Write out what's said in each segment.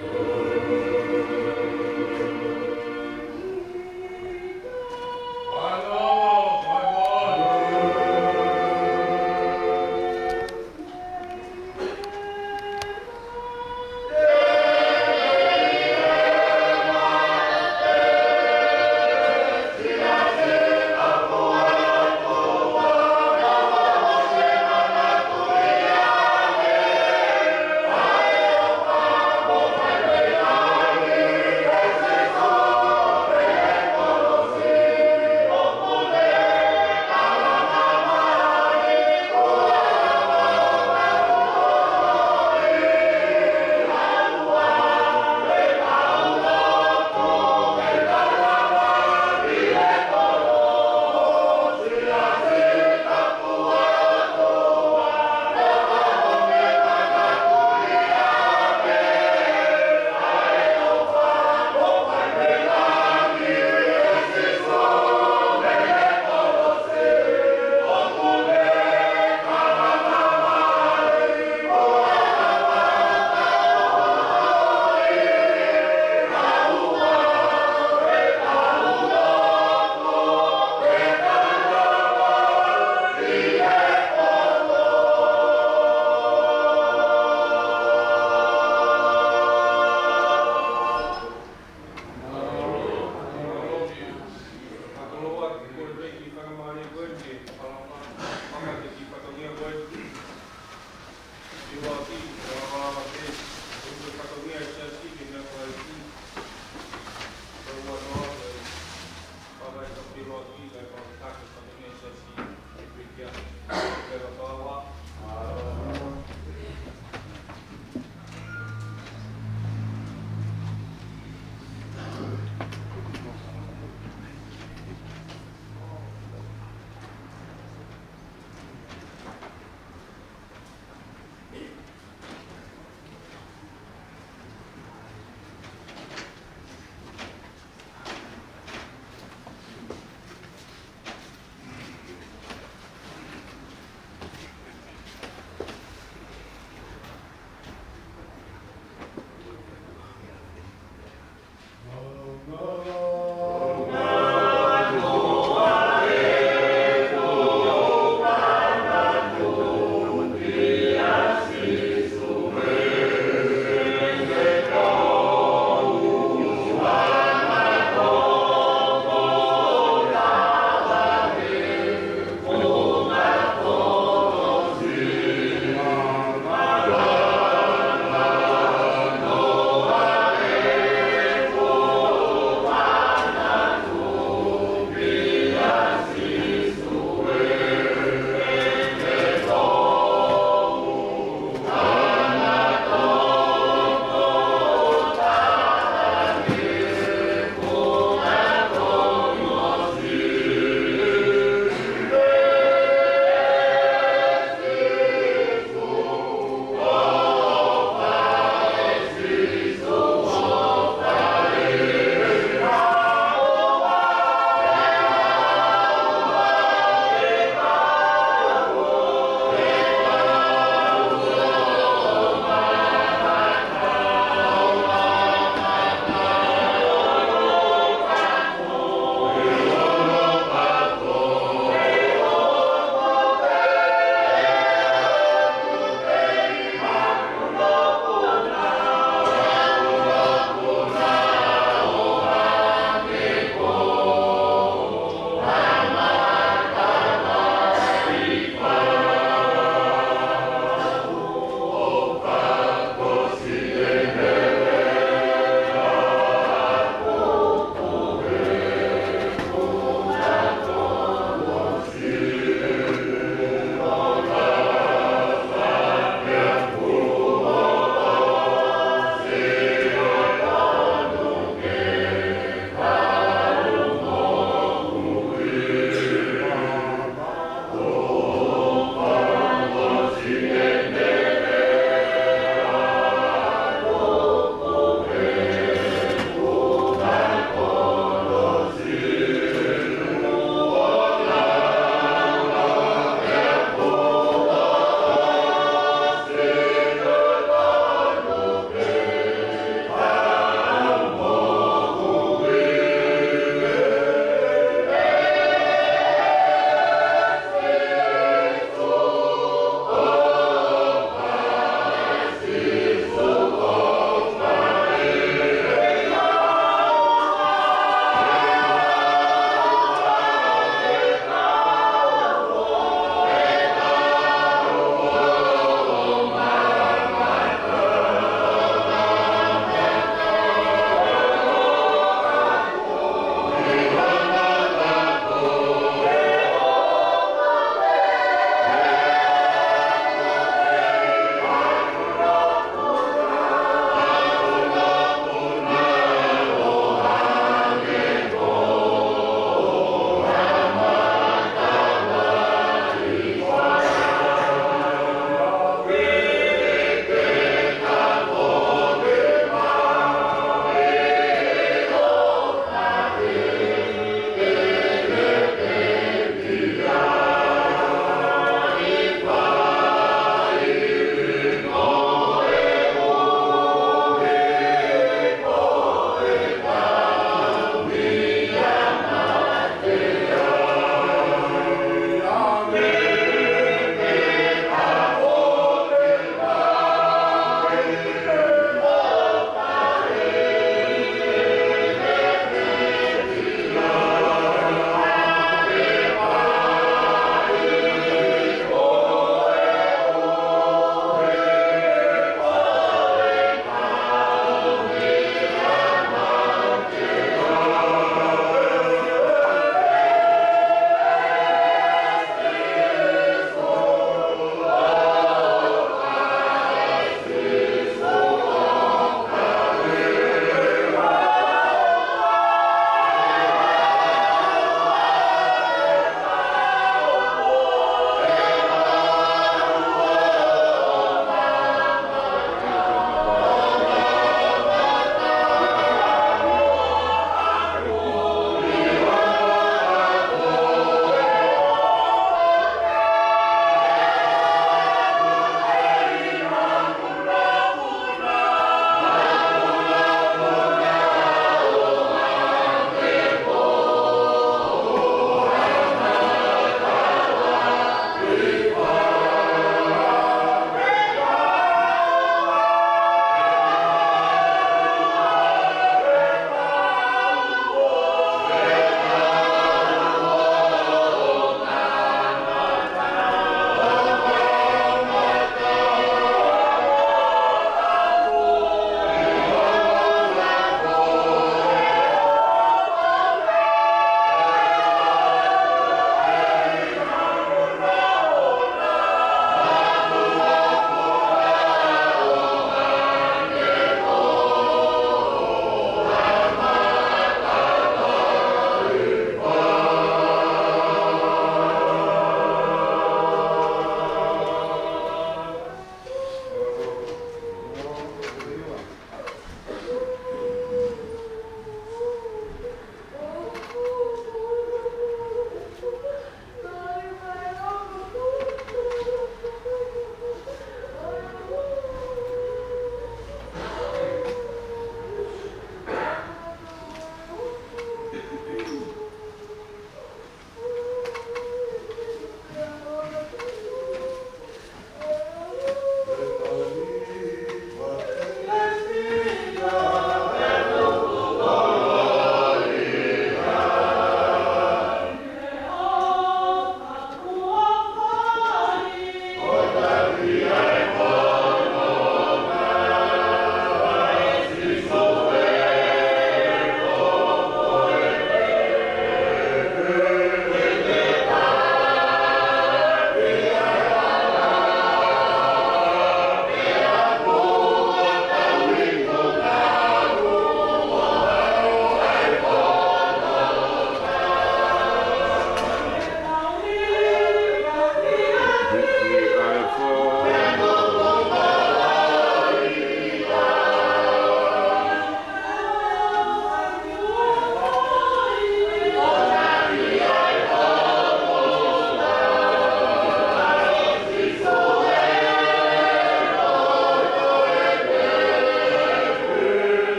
Vai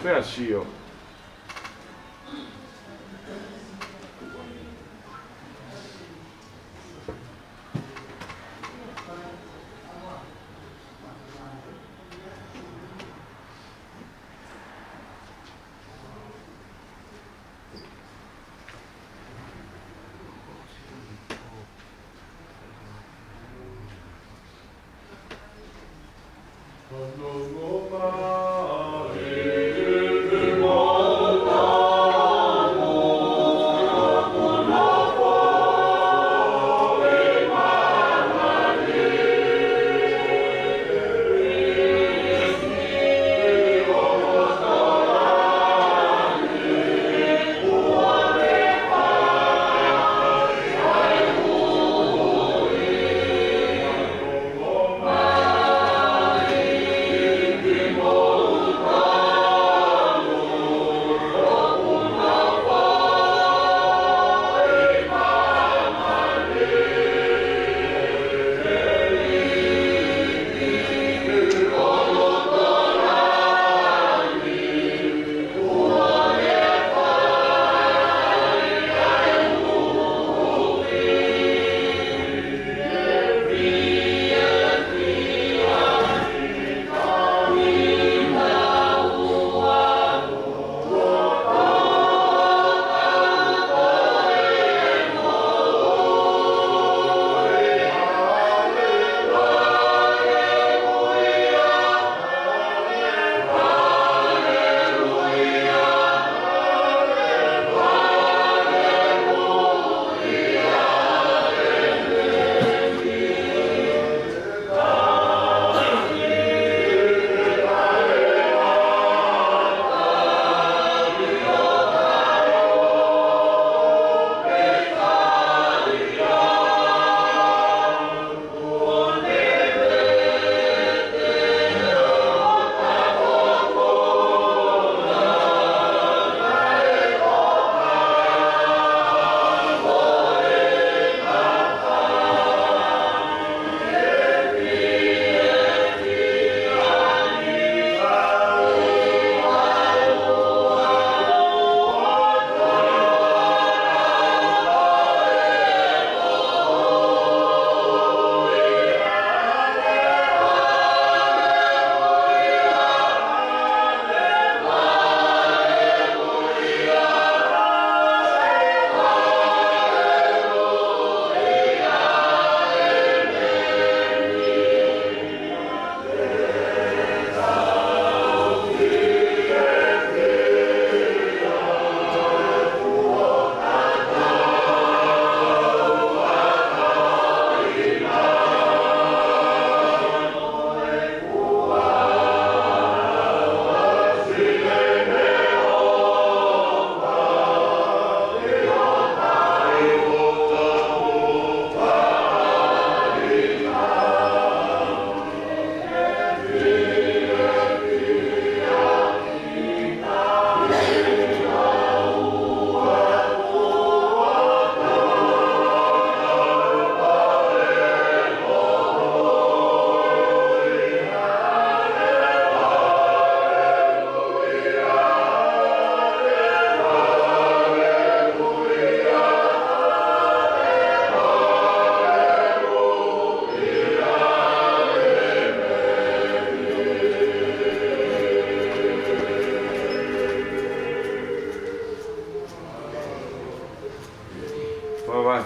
Feazio.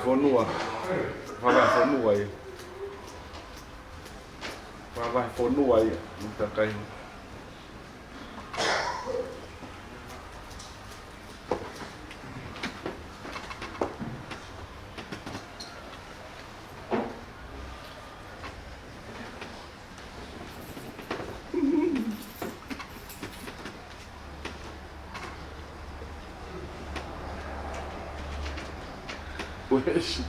Fonua. Vai fonua aí. Vai fonua aí. Muita carne. Pues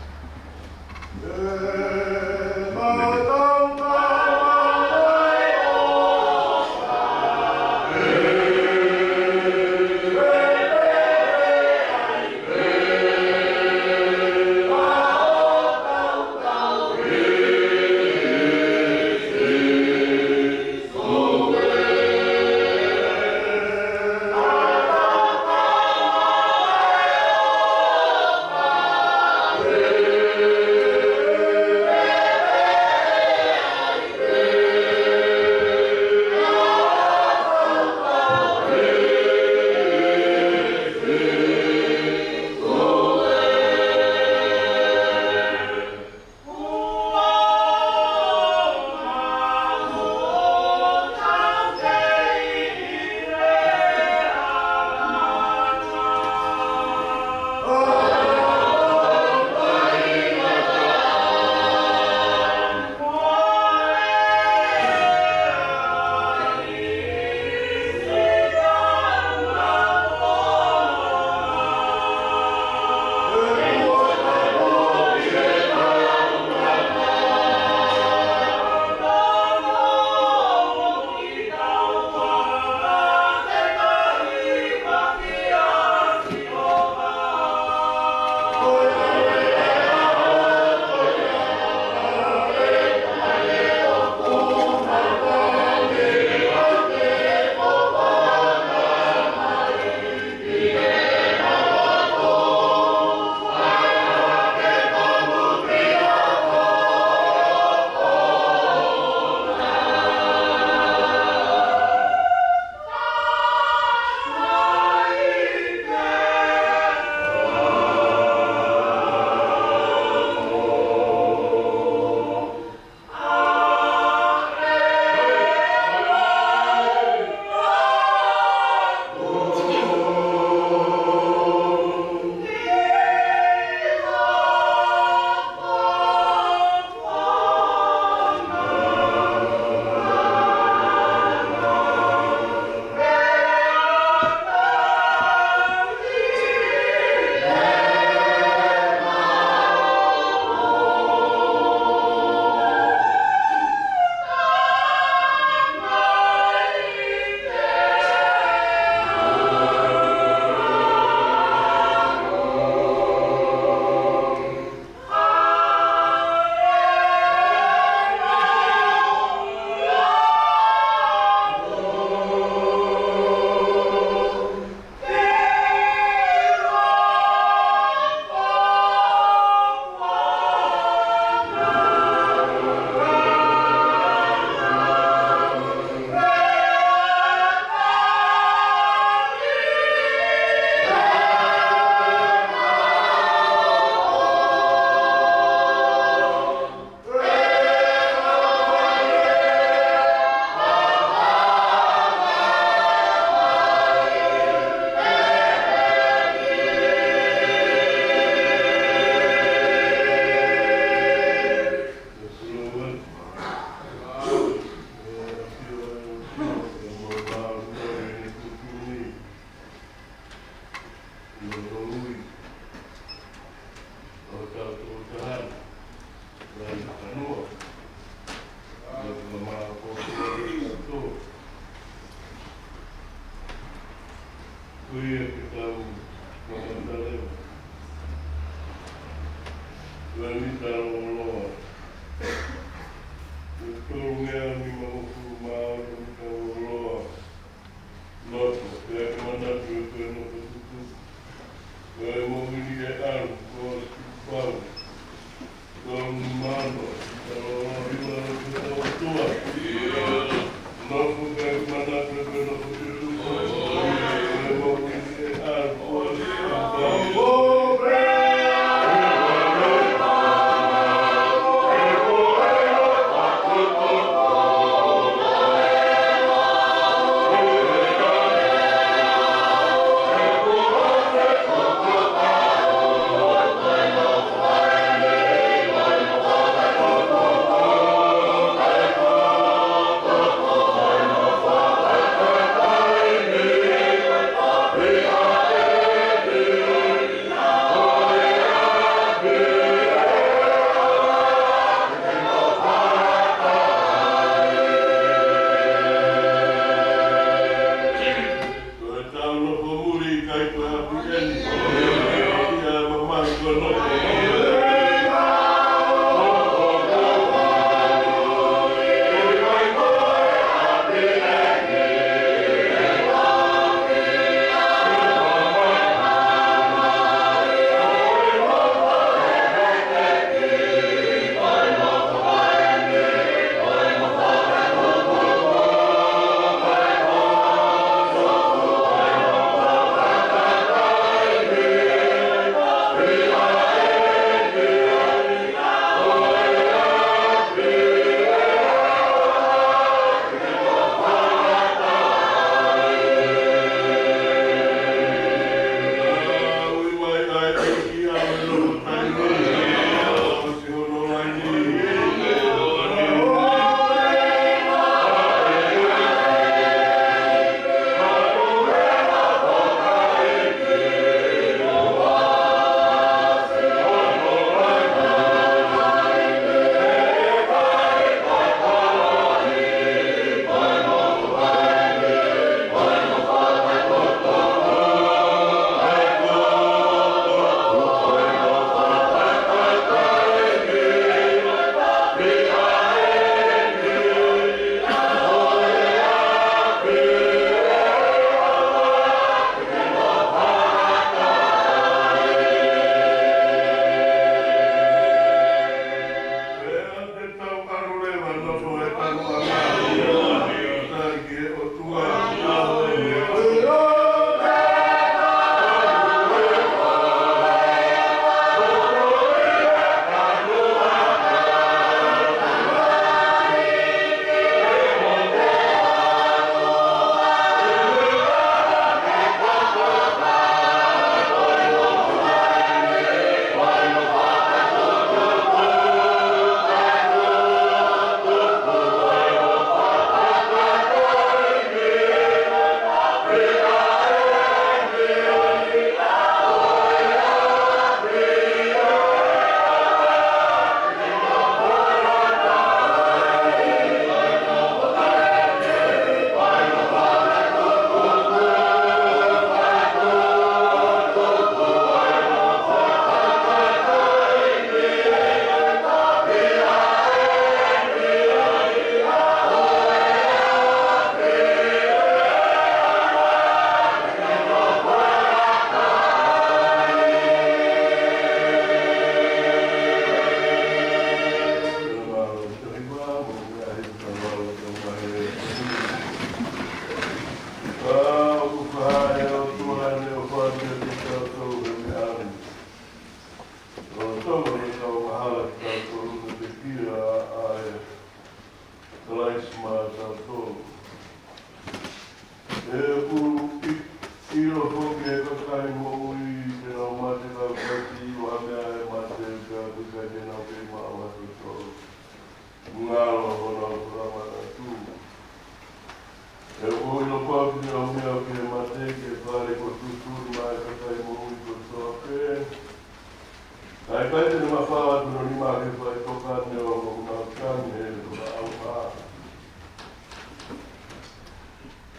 Ai kai te ma whawa tino ni ma ke whai toka te o ma kane e toka au haa.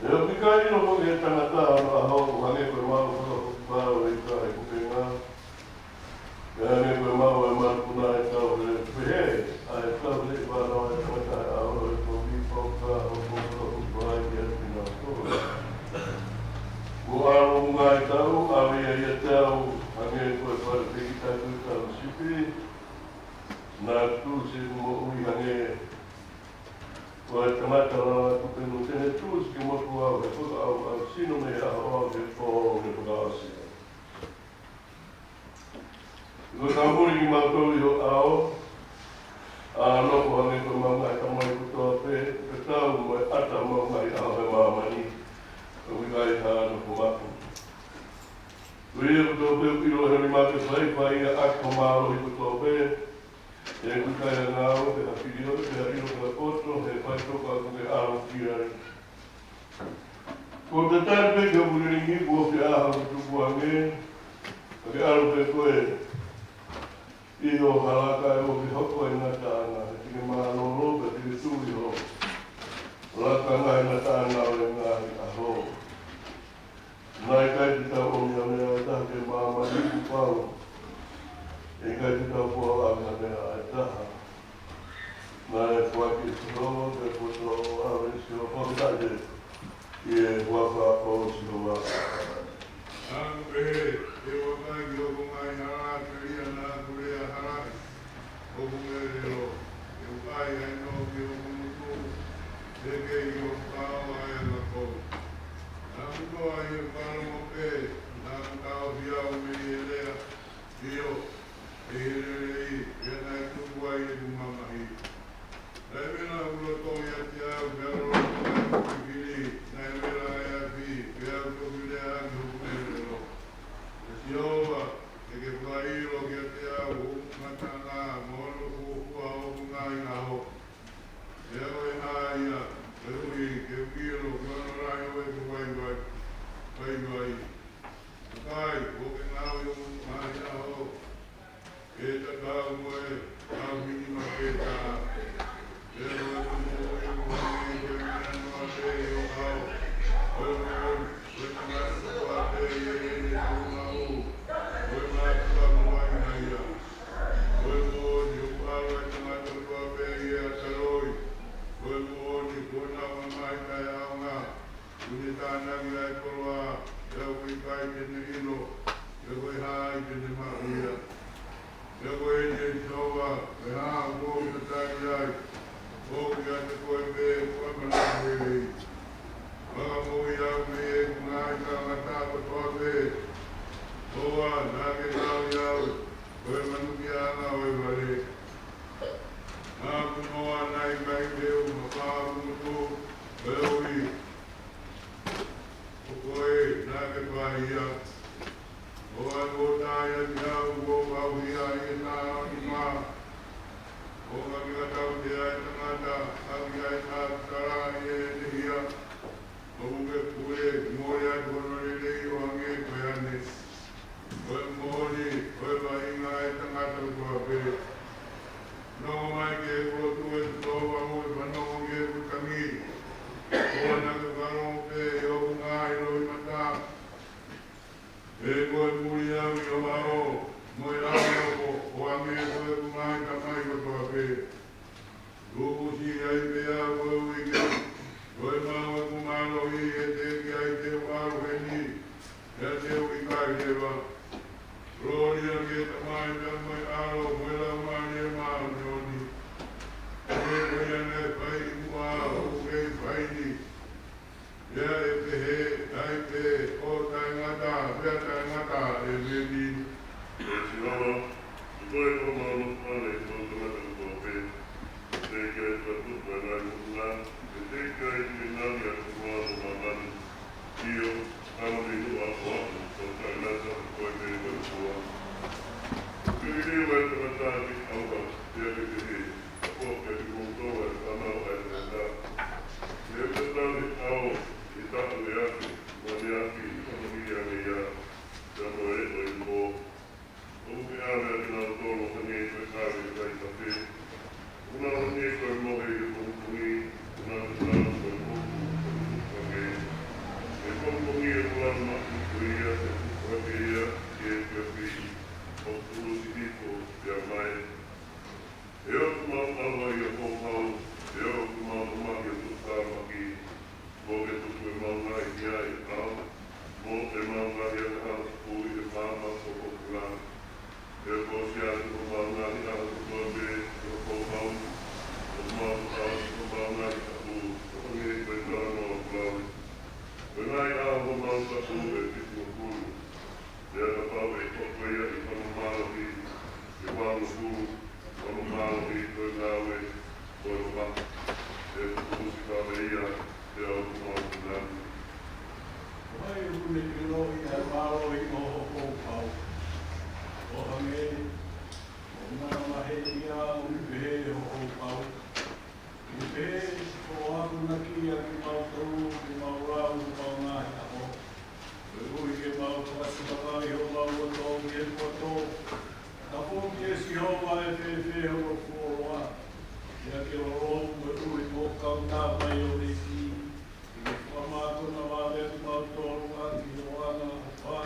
E o ki kai ino mo ke tangata ano a hau hange koe mau whakapau e ka e kupe ngā. E hange koe mau e marpuna e tau e pehe, a e tau le whanau e tangata e ao e ko vi pauka o kōkura o whai ki ati ngā kōra. Ko aro unga e tau, awe e ia tau hange koe whare peki tātou tau sipi. Nā tū se mo ui hange ko e tangata rana kupenu tene tūs ki motu au e whaka au sino me a hoa ke whao me whakaasi. Ko tāpuri ki mātou i ho ao, a noko hange koe maunga e tamai kutoa pe tau mo e ata maunga i ao he mamani, ko wikai hāna ko matu. Ko ia kutoa pe upiro he ni māke whai ia ako māro i kutoa pe, e kukai a ngāo, he hapiri o, he harino ka poto, he whai toka ko ke aro kiare. Ko te tāpe ke uringi kua ke aha o tuku hange, ke aro pe koe, iho halaka e o ke hoko e ngā tāna, e tine māno roba, tine tūri ho. Laka ngā e ngā tāna o e ngā i aho. Nai kai te tau o mea mea e taha ke māma liku pau. E kai te tau kua a mea mea e taha. Nai e kua ki tiro, e kua tiro a resi o whakitaje. I e waka o si o wā. Ang pehe, e wakai ki o kungai hara, teria nā kurea hara, o kungai reo, e wakai ai no ki o kumutu, te kei ki o pāo ai a kou. Nā kuto ai e whāra mo pe, nā kutao hiau me i e lea, hio, e hirerei, e nai tuku ai e kumamahi. Nai mena uro tōi ati au, pia roro kungai kukikiri, nai mera ai api, pia utoku lea angi o kungai reo. Iowa, e ke whairo ki a te au, ngata ngā, mono kukua o kungai ngā ho. E au e ngā ia, e ui, ke ukiro, ki ono rai o e ku waiwai, waiwai. Kai, o ke ngā ui o kungai ngā ho. E ta kau moe, kau hini ma ke tā. E o e kumu o e kuhangi, koe mea noa te i o au. Koe moe, koe ngā kua te i e e e o ngā ho. Koe ngā kua moai ngā ia. Koe mooni, o kua e tangata kua pe i e a taroi. Koe mooni, koe nā mamai kai au ngā. Kuni tānagi ai koroa, e au kui kai tene ino. E koe hai tene mahuia. E koe ni e tōwa, e hā mō ka tāki ai. Mō ki ate koe me, koe manahu e i. Waka mōi au me e kungai ka ngata katoa pe. Oa, nāke tau iau, koe manuki anga oi wale. Nā kunoa nai mai teo, mapā kumutu, koe oi. O koe, nāke pāhia. Oa, tō tāia ti au, o pāhia i e nā ati mā. O ka kia tau te ai tangata, aki ai tā tara i e te hia. O uke kure, mōre ai kono rei o hange koe ane. Koe mōni, koe wahinga e tangata kua pe. Nongo mai ke kua tu e tutoa mo e whanongo ke kutangi. Koa naka whanongo pe e o kunga i roi mata. E koe muri au i o hao, mo e rāwe oko, o ange koe kunga i tamai kua pe. Ruku si ai pe a koe uike. Koe maua kumaro i e te ki ai te wāru he ni. E te ui kai rewa. Rōria ke tamai pia mai aro, moe lau mani e maa nyoni. Koe koe ane pai mua o kei pai ni. Ea e pehe, tai pe, o tai ngata, pia tai ngata e meni. E tirawa, i koe ko maunu pane i tō tangata kua pe. Te kia e tatu, koe ngai mutuna. Te kai te nani a kua o mamani. Tio, kauri nua o aku, tō kai nata koe me i koe kua. Kiri reo e tangata ni auka, te ake te he. A kua kia ki koutoa e whanau ai te nā. Te ake tani au i tatu e ake, mo ne ake i whanau i ane ia. Te amo e o i mō. O ke ame ake nā usi hiko pia mai. E o kumau awa i a kōpau, e o kumau mahi o tutamaki, mo ke tuku e maunga i kia i au, mo e maunga i a kaha pui e māma o kokura. E o kōsia i ko maunga i a kukua me i o kōpau, o maunga i ko maunga i a pū, o hangi e koe tāno o kulaui. Koe ngai a o maunga pū e tipu o kuru. E a pau e kokoia i whanu mālohi, e wānu kuru, whanu mālohi koe ngāwe, koe roka. E kukusi kāwe ia, e au kumau kunani. Mai une ki roi a mālohi o kōpau. O hange, o ngana mahe ia uni pehe o kōpau. I pehe, o aku naki a ki mau toru, ki mau rau, ki mau ngahi a ho. E ui ke mau kasi makai ho mau o tō, ki e kua tō. Ka pōki e si hoa e whewhe ho o kōroa. Ia ke o rohu e ui mō kaunā mai o re ki. I ke whamātona wāwe ki mau tōru a ki o ana o pā.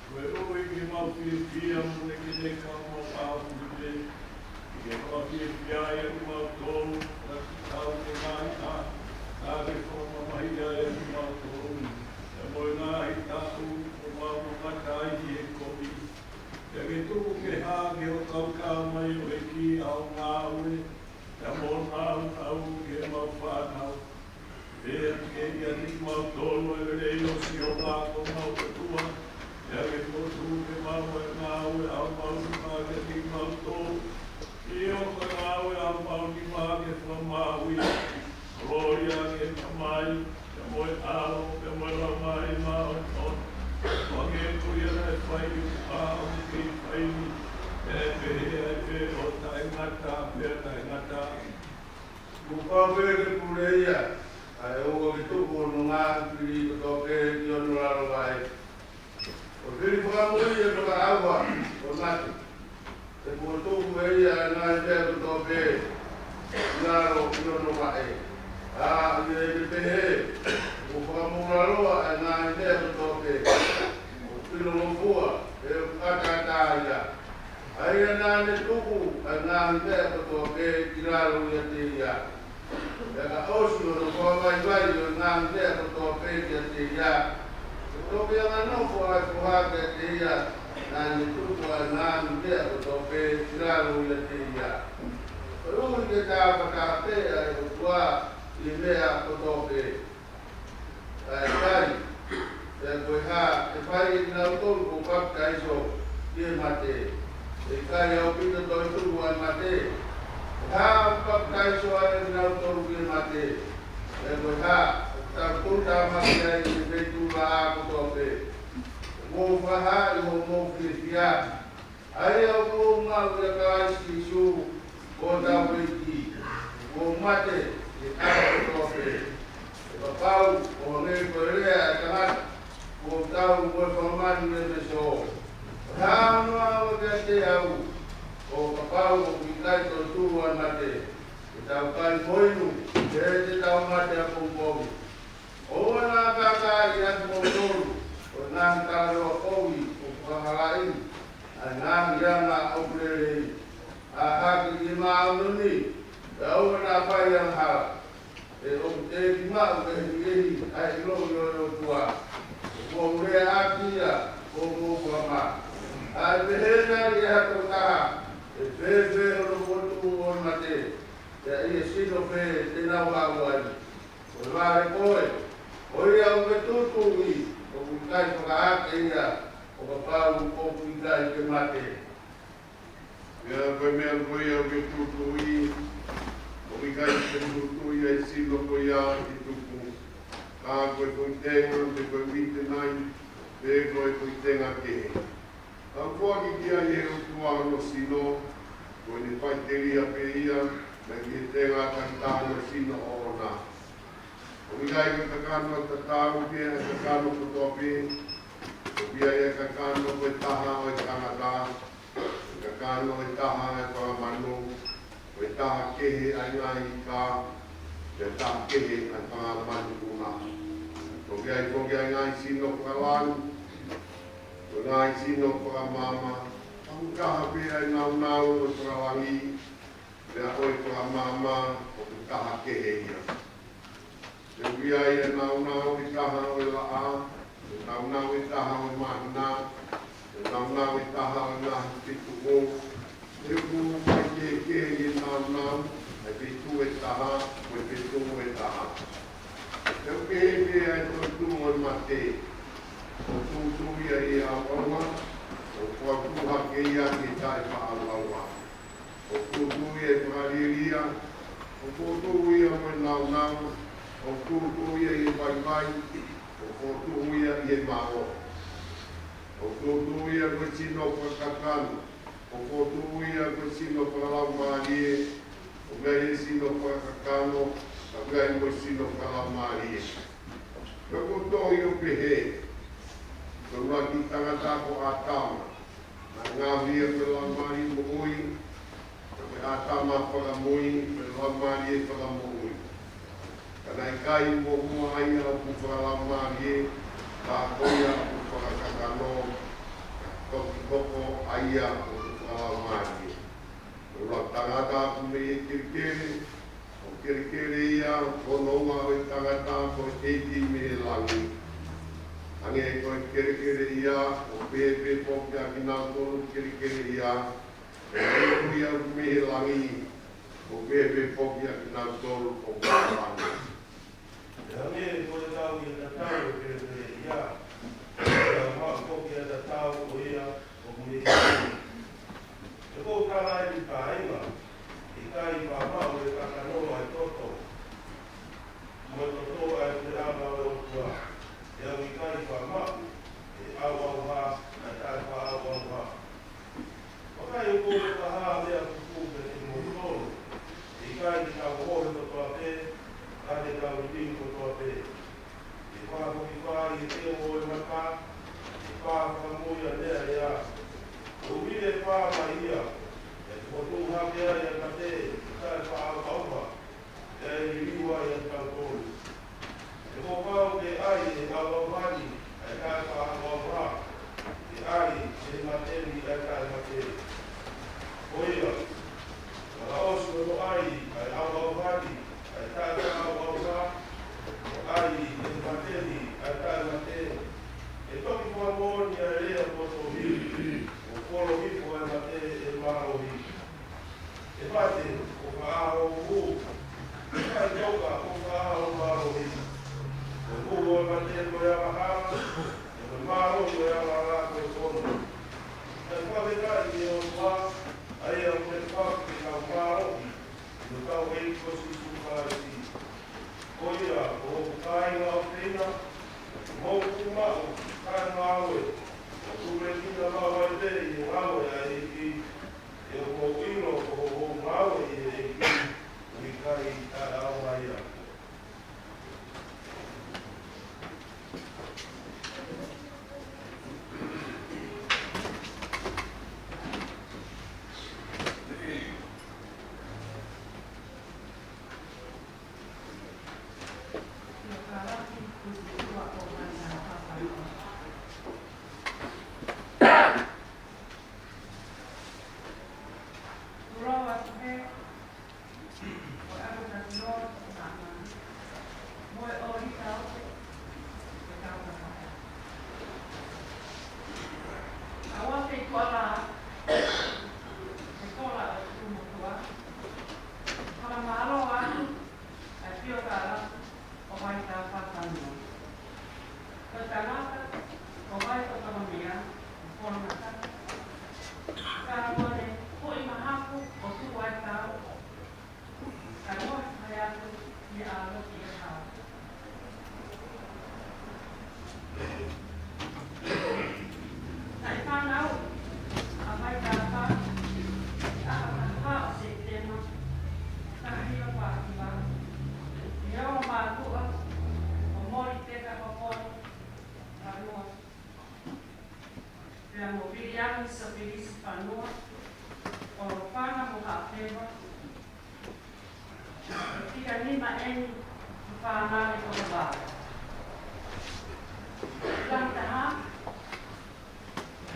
Koe ui ki mau whiwhia mune ki ne ka mo pāhu ki te. I ke whawhiwhia e ki mau tōru, ka ki tau te ngai tā. Ka ke whamamahia e ki mau tōru. E moi ngāhi tāu, o mau makatai e komi. Ia ke tuku ke hā ke o kaukā mai o e ki au ngā ue. Ia mō nāu tau ke mau whānau. Pea ke ia ni mau tōru e rei o si o ngā ko mau katua. Ia ke tōtu ke mau e ngā ue au mau ni mā ke ni mau tōru. I o ka ngā ue au mau ni mā ke whamaui. Gloria ke kamai, ke moe alo, ke moe lau mai mā o tōru. Wange kuia e whai u pāo ki whaini, e pehe e pe o tai ngata, pia tai ngata. Kukawe ke pureia, ai o ke tuku o ngā kiri ko toke ki o nuraro vai. O kiri whakamui e toka awa, o nati. Te kua tuku e ia ngā te ko toke, naro ki o nuraro vai. A i e te pehe, o whakamuraroa e ngā te ko toke. O pino mo fua, e o kakatāia. Ai e nā ne tuku, e ngā te ko toke, ki raro i a te ia. E ka osu o kua vai vai o ngā te ko toke ki a te ia. E toke a ngā nofo ai fuhake te ia, nā ne tuku a ngā te ko toke, ki raro i a te ia. O rungi ke tā whakātea e o tua, i mea ko toke. Kai, e koe hā, e whai i nau tolu ko kapta iso ki e mate. E kai au pita toi tulu ai mate. E hā, kapta iso ai i nau tolu ki e mate. E koe hā, tau tūta mati ai i veitu la a ko toke. Mō whaha i mō mō whiwhia. Ai au mō ngau e ka aisi isu, ko tau weiki. Mō mate, e kai ko toke. E pau, o ne koe rea e tangata, ko tau koe whamani e me so. Hāno au ke te au, o pau o ki kai to tūru an mate. E tau kai moinu, te tau mate a pōpōi. O nā kākā i atu mō tōru, o nā kāro a pōi, o whaharai, a nā mianga au kurerei. A haki ki mā aununi, e au nā pai ang hara. E o te ki mau ke hei ai lohi o tua. O rea akia o mō whamā. Ai pehena i hato kaha, e pehe o motu o mate. Te ia sino pehe te nau hawai. O vare koe, o ia o me tutu i, o kukai whakaake ia, o ka pau o kukai ke mate. Ia koe mea koe au ke tutu i, o mi kai te tutu i ai silo ko ia i tuku. Ka koe koe tenga, te koe wite nai, te koe koe tenga ke. Ka kua ki kia i heo tua no sino, koe ni pai te ria pe ia, na ki he tenga kantana sino o na. O mi kai koe kakano ta tāu ke, e kakano ko tope, o bia e kakano koe taha o i Kanada, kakano e taha e whamanu, koe taha kehe ai ngai ka, te taha kehe ai whangalamanu kuna. Koke ai ngai sino whakalan, ko ngai sino whakamama, kaha pe ai nau o trawangi, rea oi pra mama o ku kaha ke he ia. E ui ai e nau i kaha o e la a, e nau i kaha o e mahina, e nau i kaha o e nahi pitu o, e uku mai ke i nau, e pitu e taha, o e pitu e taha. E uke e pe ai toi tu o e mate, o tu ia i a wanga, o kua kuha ke ia ki tai whaalaua. O kutu ia e whakariria, o kutu ia mo e nau, o kutu ia i e vai, o kutu ia i e mao. O kutu ia koe sino whakakanu, o kutu ia koe sino whakalau maarie, o mea i sino whakakano, a mea i koe sino whakalau maarie. Ka kutu i o pehe, ka uraki tangata ko a tama, na ngā via koe lau maarie mo ui, me atama whakamui, me lamari e whakamui. Kanai kai mo mua ai au ku whakalamari e, ka koia ku whakakakano, toki koko ai au ku whakalamari e. Ura tangata ku me e kirikere, o kirikere ia, kono unga o e tangata ko eiti me e langi. Ange e koe kirikere ia, o pepe pokia ki nā tolu kirikere ia, e ia me langi o pepe pokia ki nā tolu o kārangi. E hange e koe tau i a tau e ia, e maa pokia a tau o ia o mui e e kou tala e ni kāinga, i kai whamau e kakanoa e toto. Mo toto e te rama o tua, e au i kai whamau, e au ha, e tai wha ha. Wakai o kore taha mea kukupe e motoro, i kai ki tau hore ko toa te, ka te tau tini ko toa te. I whakoki whai e te o e maka, i whakakamui a nea ea. O mire wha mai ia, e kotu hake ai a kate, i kai wha auha, e i riwa i a tau tolu. E ko whao te ai e au mani, e kai wha auha, e ai e materi e kai materi. Oia, wala osu no ai, ai au hati, ai tāta au rā, ai e materi, ai tai materi. E toki kua mōni a rea koto hiri, o koro hiko e materi e maro hiri. E pate, o ka aho hū, e kai toka o ka aho maro hiri. O hū o materi ko ea mahara, e me maro ko ea mahara ko tono. E whawekai e o wā, ai au te whaki kau kāro, no kau e ko si sūkāreti. Koia, o kāinga o tēnā, mō kumau, kāinga aue, o tūre tina mau ai te i o aue ai ki, e o mō ino o mau i e ki, ui kai tā au ai a.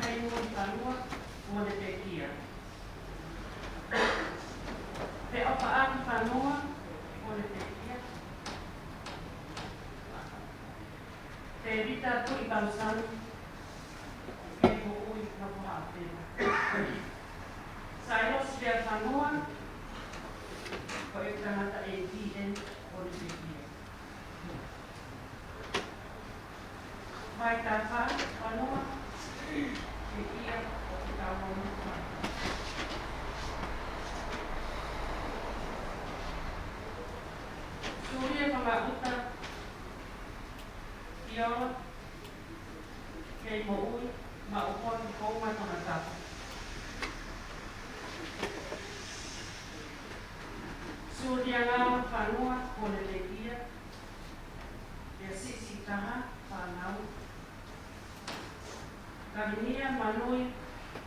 Hai mo i talua, mo le te 2000 e mo ui na puhapena. Sairos via whanua, ko e tangata e tien o le pepia. Mai tā wha, whanua, e ia o te tāwau mai. Suria whamauta, Iola, kei mo ui, ma uponi kou mai kona tapa. Suria ngā whanua kone le ia, e sisi taha whanau. Kavinia manui,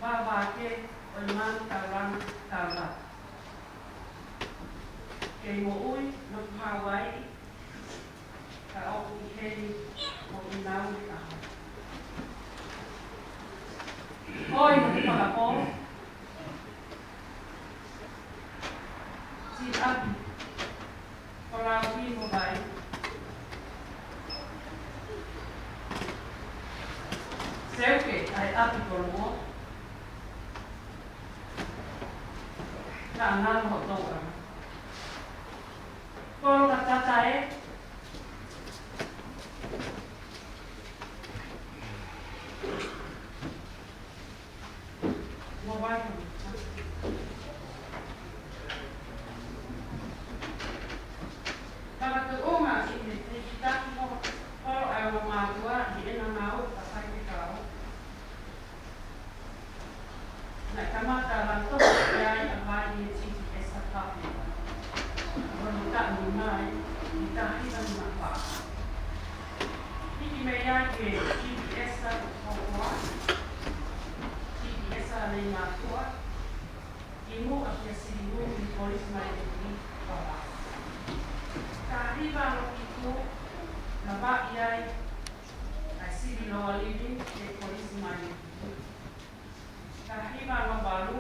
wāwāke o i manu tāwang tāwā. Kei mo ui, no Hawaii, ka oku i heri o i nau i aha. Hoi mo te whakapō. Si api, ko rau ki mo vai. Seuke ai api ko roa. Ka ngāru ho tō rama. Koro ka tata e. Mo vai ko. Taka te onga i me te hitaki mo koro ai o mātua i ena ngau a kai te kao. Nai kamata ranto e ai a vai i e titi e sa kapi. Kono ta ni mai, i tahi na ni mapa. Hiki me ia ke GPS o hoa, GPS le mātua, i mu a kia sirimu i polis mai e ki wala. Ka riva no ki ku, na wa i ai, ai siri loa living e polis mai e ki. Ka riva no balu,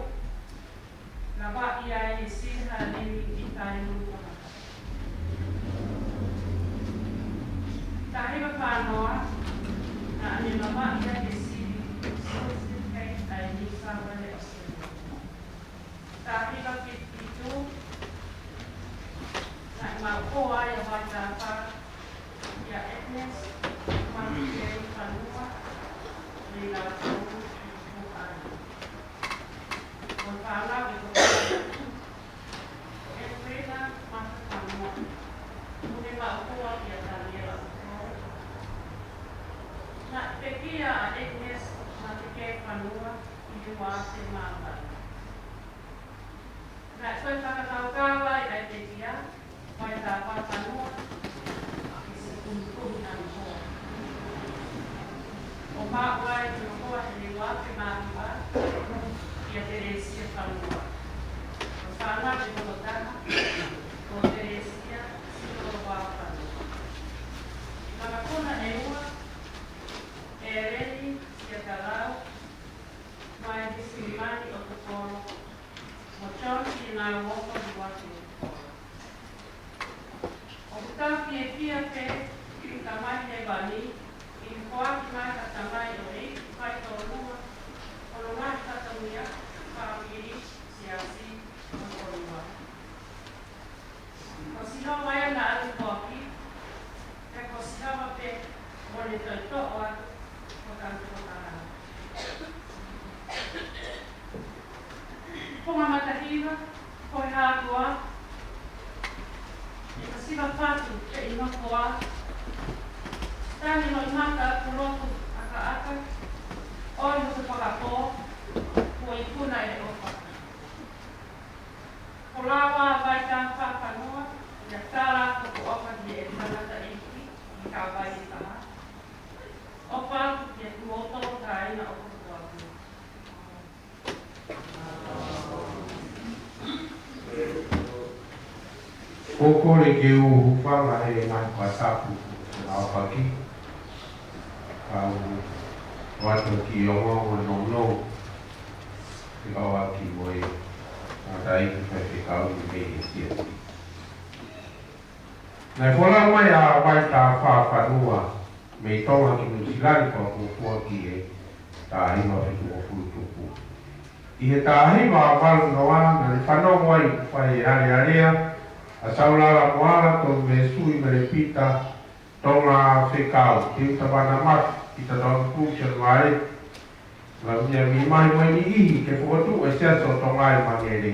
na wa i ai e siri ha living i tai nuru. Tahiwa whānoa, na ane mama ia ke siri, certificate ai New South Wales Australia. Tahiwa ki pitu, na i mau koa ia wai tāwha, ia Agnes, mami kei whanua, ni la tōru i tōhari. Ko whanau e ko e whena mata whanua, mune mau koa ia Daniela. Na te kia a Agnes na te kei whanua i te wā te mātai. Na koe whakatau kāwai ai te kia, wai tā whanua, i se kumkumi anu hoa. O māwai te hoa e ni wā te mātua, i a Teresia whanua. O whanua te monotana, o Teresia, si o wā whanua. Whakakona e ua, e reni ia tarau, mai disimani o te koro, mo chonki i ngā woko i watu o te koro. O kutau ki e pia pe, i tamai he wani, i koaki mai ka tamai o e, kai tō rua, o no mai tatamia, whāpiri, siasi, o korua. O sino mai ana atu koaki, e ko sinawa pe, o ne tau toa atu, Ponga matahiwa, koe hātua, e ka siwa patu e inokoa, tangi no i mata kurotu aka, oi no te whakapō, kua i kuna e opa. Ko lawa vai tā whakanoa, ia tāra ko opa ki e tangata eki, i ka vai i taha. Opa ki e kuoto ka ina o kutuatu. Kokore ke u hupanga he nai kwa tapu au paki. Au watu ki ongo no no. Ki kawa ki moe. Atai ki whai te kau ki me he sia. Nai kola mai a vai tā whāwhanua me tonga ki New Zealand ko ko ki e ta hima fitu o fulu tupu. I he ta hima walu noa na le whanau mai whai are area a saulala moala to me sui me le pita tonga whekau ki uta wana mat i ta tonga kushan mai la mia mi mai mai ni ihi ke whotu e seaso tonga e mangere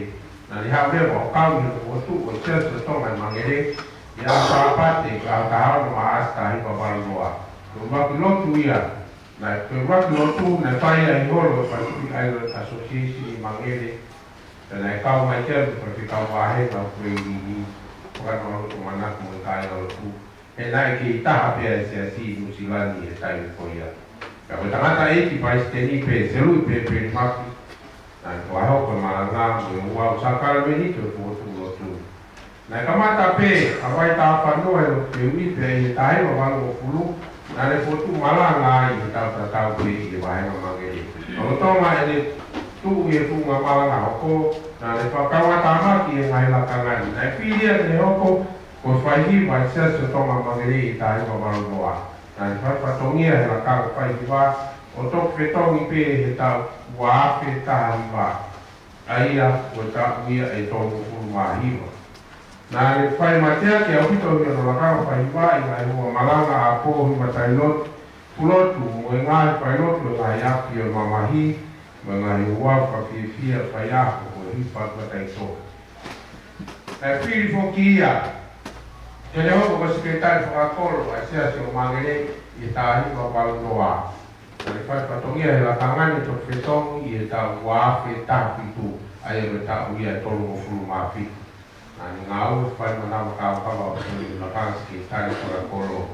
na li hau rewa o kau ni whotu e seaso tonga e mangere i a whapate ka hao ma asta hima walu noa. Rumaki lotu ia, na rumaki lotu na whai ai holo Pacific Island Association i Mangere, na kau mai teru pa ki kau wahe na koe i whakanoa lotu manaku mo kai o lotu. He nai ki taha pia e se asi New Zealand e tai ko ia. Ka koe tangata eki pa isteni pe selui pe maki, na koe hoko malanga mo i ua usakara meni to fotu lotu. Na kamata pe, awai ta whanua e lo pe ui pe e tahe ma walu o fulu, na le fotu malanga i tau pe i wahenga mangere. O tonga e le tu e funga malanga hoko, na le whakawa tamaki e ngai lakangani. Na e whiria te hoko, ko whaihi mai seso tonga mangere i tahe ma walu noa. Na le whaipatongia he lakanga whaihiwa, o tok whetongi pe he tau waafe taha hiwa. Aia, o tau ia e tongu furu mahiwa. Na le whai matea ke au pito hio no lakao whaiwa i ngai hua malanga a pōhi matai lot pulotu mo e ngai whai lotu e ngai api o mamahi mo e ngai hua whawhiawhia whai aho o hipa matai so. Na whiri whoki ia, te le hoko ka sekretari whakakoro a sea se o mangere i tāhi ma walu noa. Na le whai patongia he lakangani to whetongi i e tā wāwhe tāpitu a e me tā uia e tolu o furu mafi. Ni ngau whai mana whakawhakawa o tui na kānski tari whakakoro.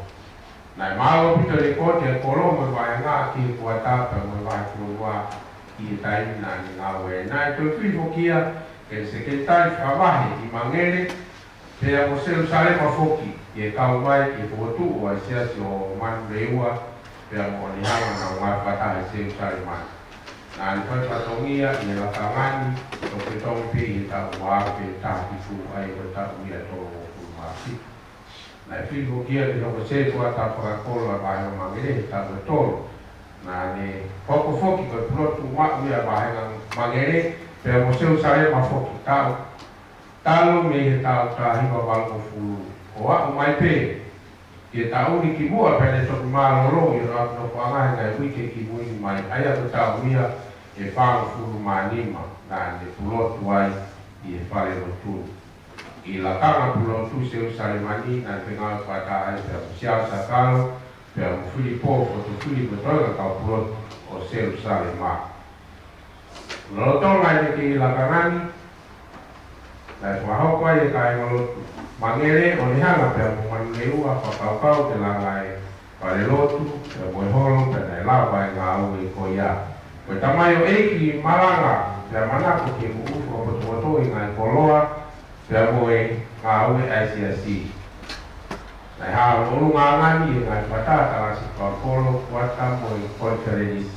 Nai mālo pito le kote e koro mo vai ngā ki kua tāpa mo vai kurua i e taimi nā ni ngau e. Nai toi whiho kia ke sekretari whawahe i mangere pēa mo Jerusalema whoki i e kau mai ki whotu o a siasi o manu reua pēa mo ni hanga na ngā whatahe Jerusalema. Nā ni whai patongia i e lakangani o te tongi i e tau wāwhe tāpitu ai o tau ia tō o kurumāti. Nā e whiho kia ki hoko sētua tā whakakolo a vāhenga mangere he tau e tōro. Nā ne hoko whoki koe pulotu mau ia vāhenga mangere pēa mo Jerusalema whoki tau. Talo me he tau tā hiwa walu o fulu. O au mai pē, ki e tau ni ki mua pēne toki māloro i rā no whangahe ngai wike ki mui mai. Aia ko tau ia e whangu furu mānima nā ne pulotu ai i e whare o tū. I la kanga pulotu Jerusalemani nā te ngā whata ai pēa mo siau sakalo pēa mo Filipo foto Filipo toiga kau pulotu o Jerusalema. Lotonga i te i la kangani nā e whahoko ai e kai ngalotu. Mangere o ni hanga pēa mo manu leua whakaukau te langa e whare lotu pēa mo e holo pēa e lawa e ngā au e ko ia. Koe tamai o eiki maranga pēa manako ki e kuufu o potopoto i ngai koloa pēa mo e ngā ue ICRC. Nai haa nolu ngā ngani e ngai whatata rasi kua kolo kuata mo e conference.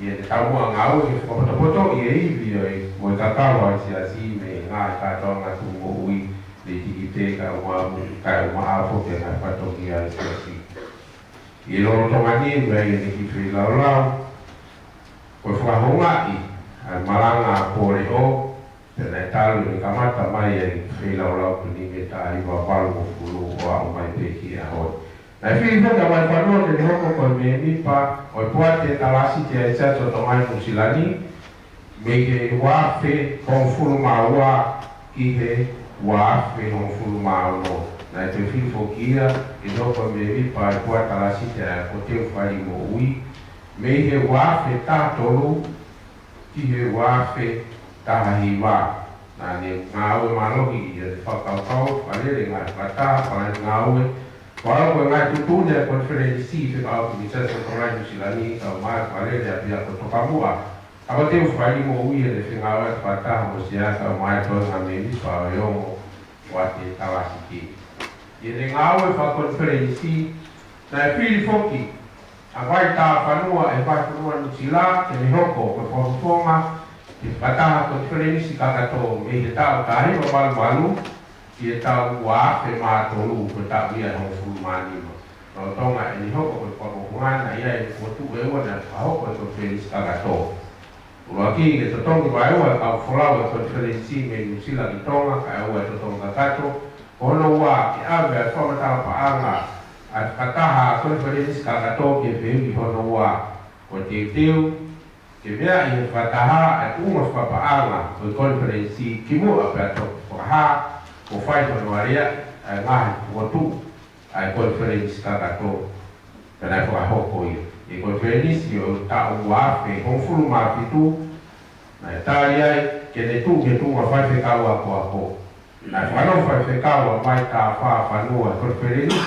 I e te taumua ngā ue ki potopoto i e iwi o e mo e kakawa ICRC me ngā e kātoanga tu mo ui le tiki te ka uamu kai uma afo ke ngai whatongi ICRC. I loro tongani e mea i e ki tui lau lau. Koe whahonga i maranga a kore o, tēnei talu ni kamata mai e whilau lau kuni me tā iwa walu o fulu o au mai peki a hoi. Nai whiri whaka mai whanua te hoko koe me nipa o i pua te talasi te ai sato to mai musilani me ke wāwhe hong fulu maua ki he wāwhe hong fulu maua. Nai te whiri whokia i hoko me nipa i pua talasi te ai ko teo whari mo ui me he wāwhe tātolu ki he wāwhe tahahiwa. Nā ne ngā ue manohi i e whakaukau, whanere ngā whatā, whanere ngā ue. Wharau ngā tutune a konferensi whikau ki mi sasa korai musilani ka mai whanere a pia ko tokamua. Ako teo whani mo ui e le whingau e whatā mo sia ka mai toa ngā meni whao yongo wate tawasiki. I le ngā ue whakonferensi na e whiri whoki a vai tā whanua e vai whanua nutila ke me hoko ko whahufonga i whataha konferensi kakato me he tau tahi o walu walu i e tau wāwhe mātolu ko tau ia hong furu mānima. o tonga e ni hoko ko ko ngana ia e ko tu e wana hoko ko Felix Kagato o aki ke to tonga vai o ka folawa ko Felix me ni sila ki tonga ka o to tonga kato ono wa ki ave a toma ta pa anga a kataha ko Felix Kagato ke pe ono wa ko te teu ke mea i whataha e unga whapaanga o i konferensi ki mua pe ato whaha o whai tono aria e ngahi kuotu a i konferensi kakato pena e whakahoko i. I konferensi o tau wafe hongfuru mafitu na e tari ai ke ne tu ke tunga whai whekau ako ako. Na e whanau whai whekau a mai tā whanua e konferensi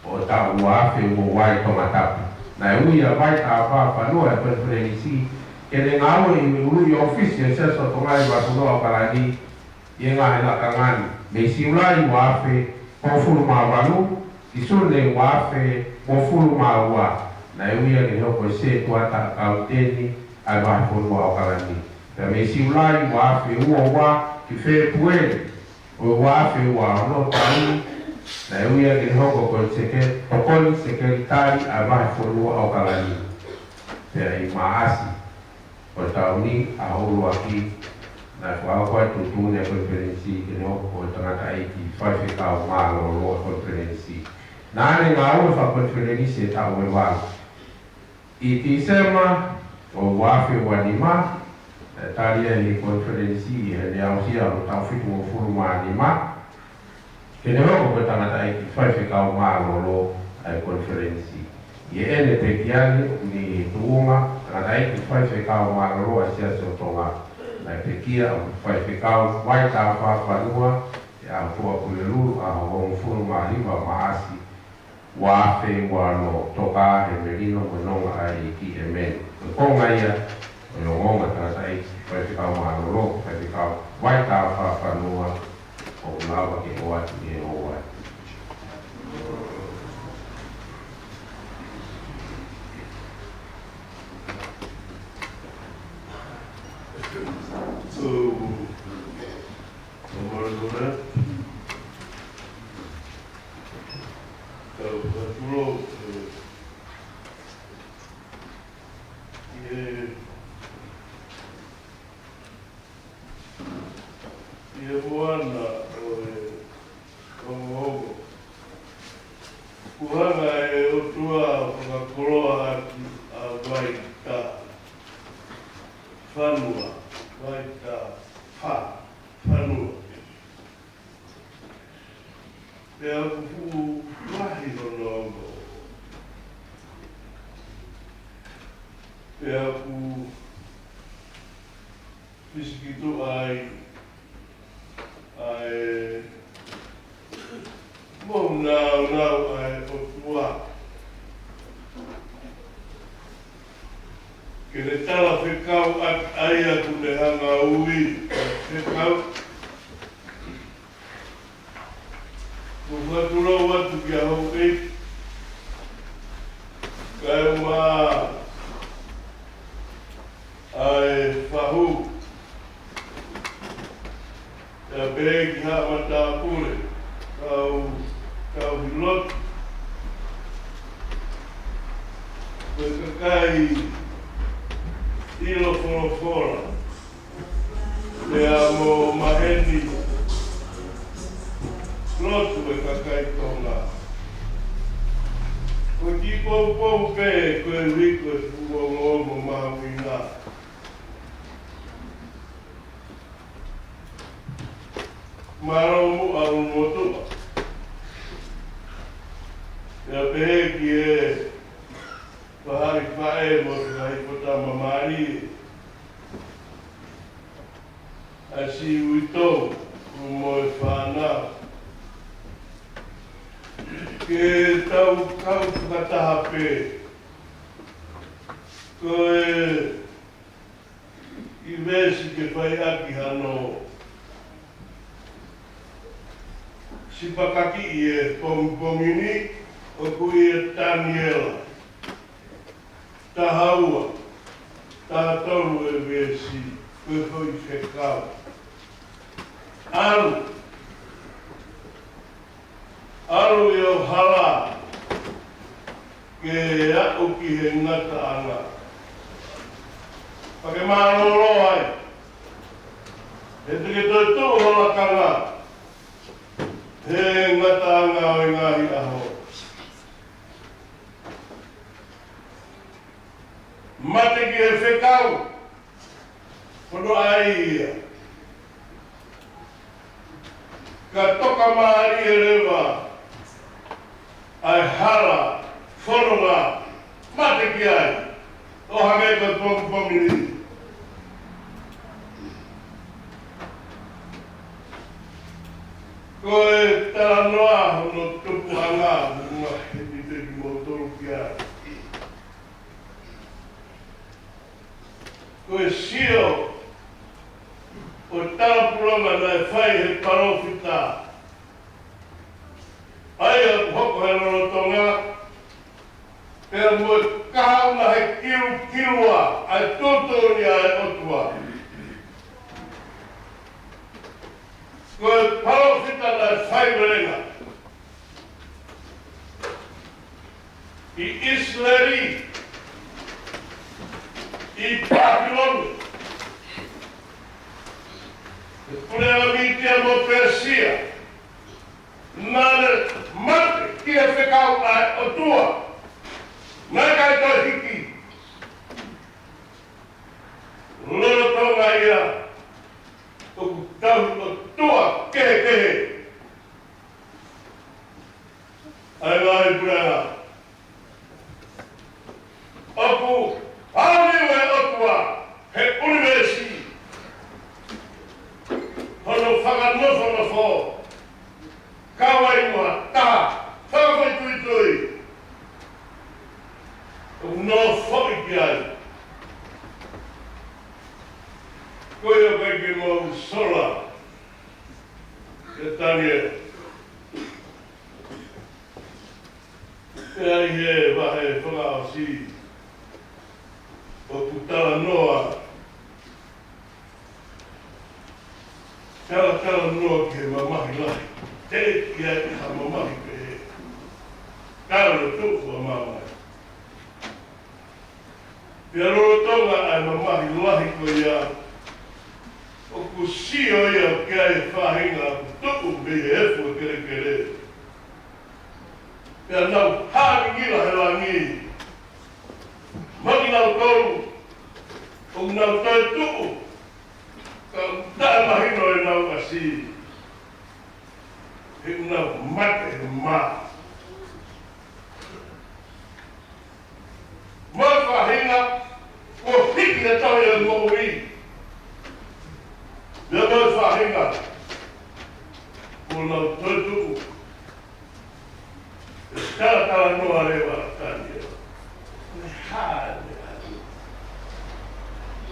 o tau wafe o wai tomatapu. Na e ui a vai tā whanua e konferensi ke ne ngāo i ului ofisi e seso tongai wa punoa parani i ngā he nakangani. Me siulai wafe pofuru mawalu, i sune wafe pofuru mawa. Na e uia ke hoko se tuata kauteni ai wahe punua o parani. Me siulai wafe ua wa ki whe puere o wafe ua ono tau. Na e uia ke hoko ko seke tokoni sekeritari ai wahe punua o parani. Pera i maasi. O tau ni a holo aki na whao koe tutune a konferensi ke no o tangata eiki whaiwhi kau mālo o loa konferensi. Nāne ngā ua wha konferensi e tau e wālu. I ti sema o wafi wanima taria i konferensi e ne au sia o tau whitu o furu mānima ke ne hoko koe tangata eiki whaiwhi kau mālo o loa konferensi. I ene te kiani ni tuunga tangata eki whaiwhekau māroa sia so tonga na te kia o whaiwhekau wai tā whawhanua e au tua kuleluru a hong furu mahima maasi wafe wano toka he merino mononga ai ki e men. Konga ia o nongonga tangata eki whaiwhekau māroa whaiwhekau wai tā whawhanua o lawa ke oati e oai. So, Margona, Paturo, Moana, Kongo, Kuhanga e otua whakakoroa aki a Waita, Whanua, Waita, Whanua. Pea kupu wahi no nongo. Pea ku pisikitu ai mo nau ai otua. Ke ne tala whekau ai aku ne hanga ui. Whekau. Ko whaturau atu ki a hau e. Kai mā ai whahu. Ia pere ki haa mata pure. Kau hilot. Koe kakai ilo whorofora. Lea mo maheni. Lotu e kakai tonga. Ko ki pou pe koe riko e fuongo mahuina. Maromu au motua. Ia pehe ki e whahari whae mo te haipota mamari. A si uitou mo e whanau. Ke tau whakataha pe. Ko i vesi ke whai aki hano. Si pakaki i e pomini o kui e Daniela. Tahaua. Tahatoru e vesi. Koe hoi whekau. Aru i o hala. ke a o ki he ngata anga. Pake maroro ai. E te ke toi tū hola kanga. He ngata anga o i ngahi aho. Mate ki he whekau. Pono ai ia. Ka toka maari e rewa. Ai hala. Whanonga. Mate ki ai. O hangai ka tōku pamiri. Ko e tala noa hono tupu anga mga heti te ki mo toru ki ai. Ko e sio o tala pulonga na e whai he parofita. Ai a hoko he rotonga pera mo kauna he kiruwa ai tōtōni ai otua. Ko e parofita na e whai werenga. I Israeli I Babylon. E pulea mitia mo Persia. Nane mate ki e whekau ai o tua. Nai kai tō hiki. Loro tonga ia. Toku tau o tua kehe kehe. Ai mai pulea. Oku Aoniwe otua, he universi. Hono whakanofo no fo. Kawai mua, taha, whakawai tui tui. O no fo iki ai. Koe o keke mo sola. Ke tanie. Ke ai he wahe whakao si. O putala noa. Tala noa ke mamahi lai. Te ki ai ha mamahi ke he. Karo tuku a mamai. Pia roro tonga ai mamahi lahi ko ia. O kusio ia ke ai whahinga tuku me he efu kere kere. Pia nau hāri ngira he langi. Maki nau tōru, o nau tai tuku, ka tae mahino e nau kasi. He nau mate he mā. Mai whahinga, o hiki e tau e ngō i. Mea mai whahinga, o nau tai tuku. E tala noa rewa tani e.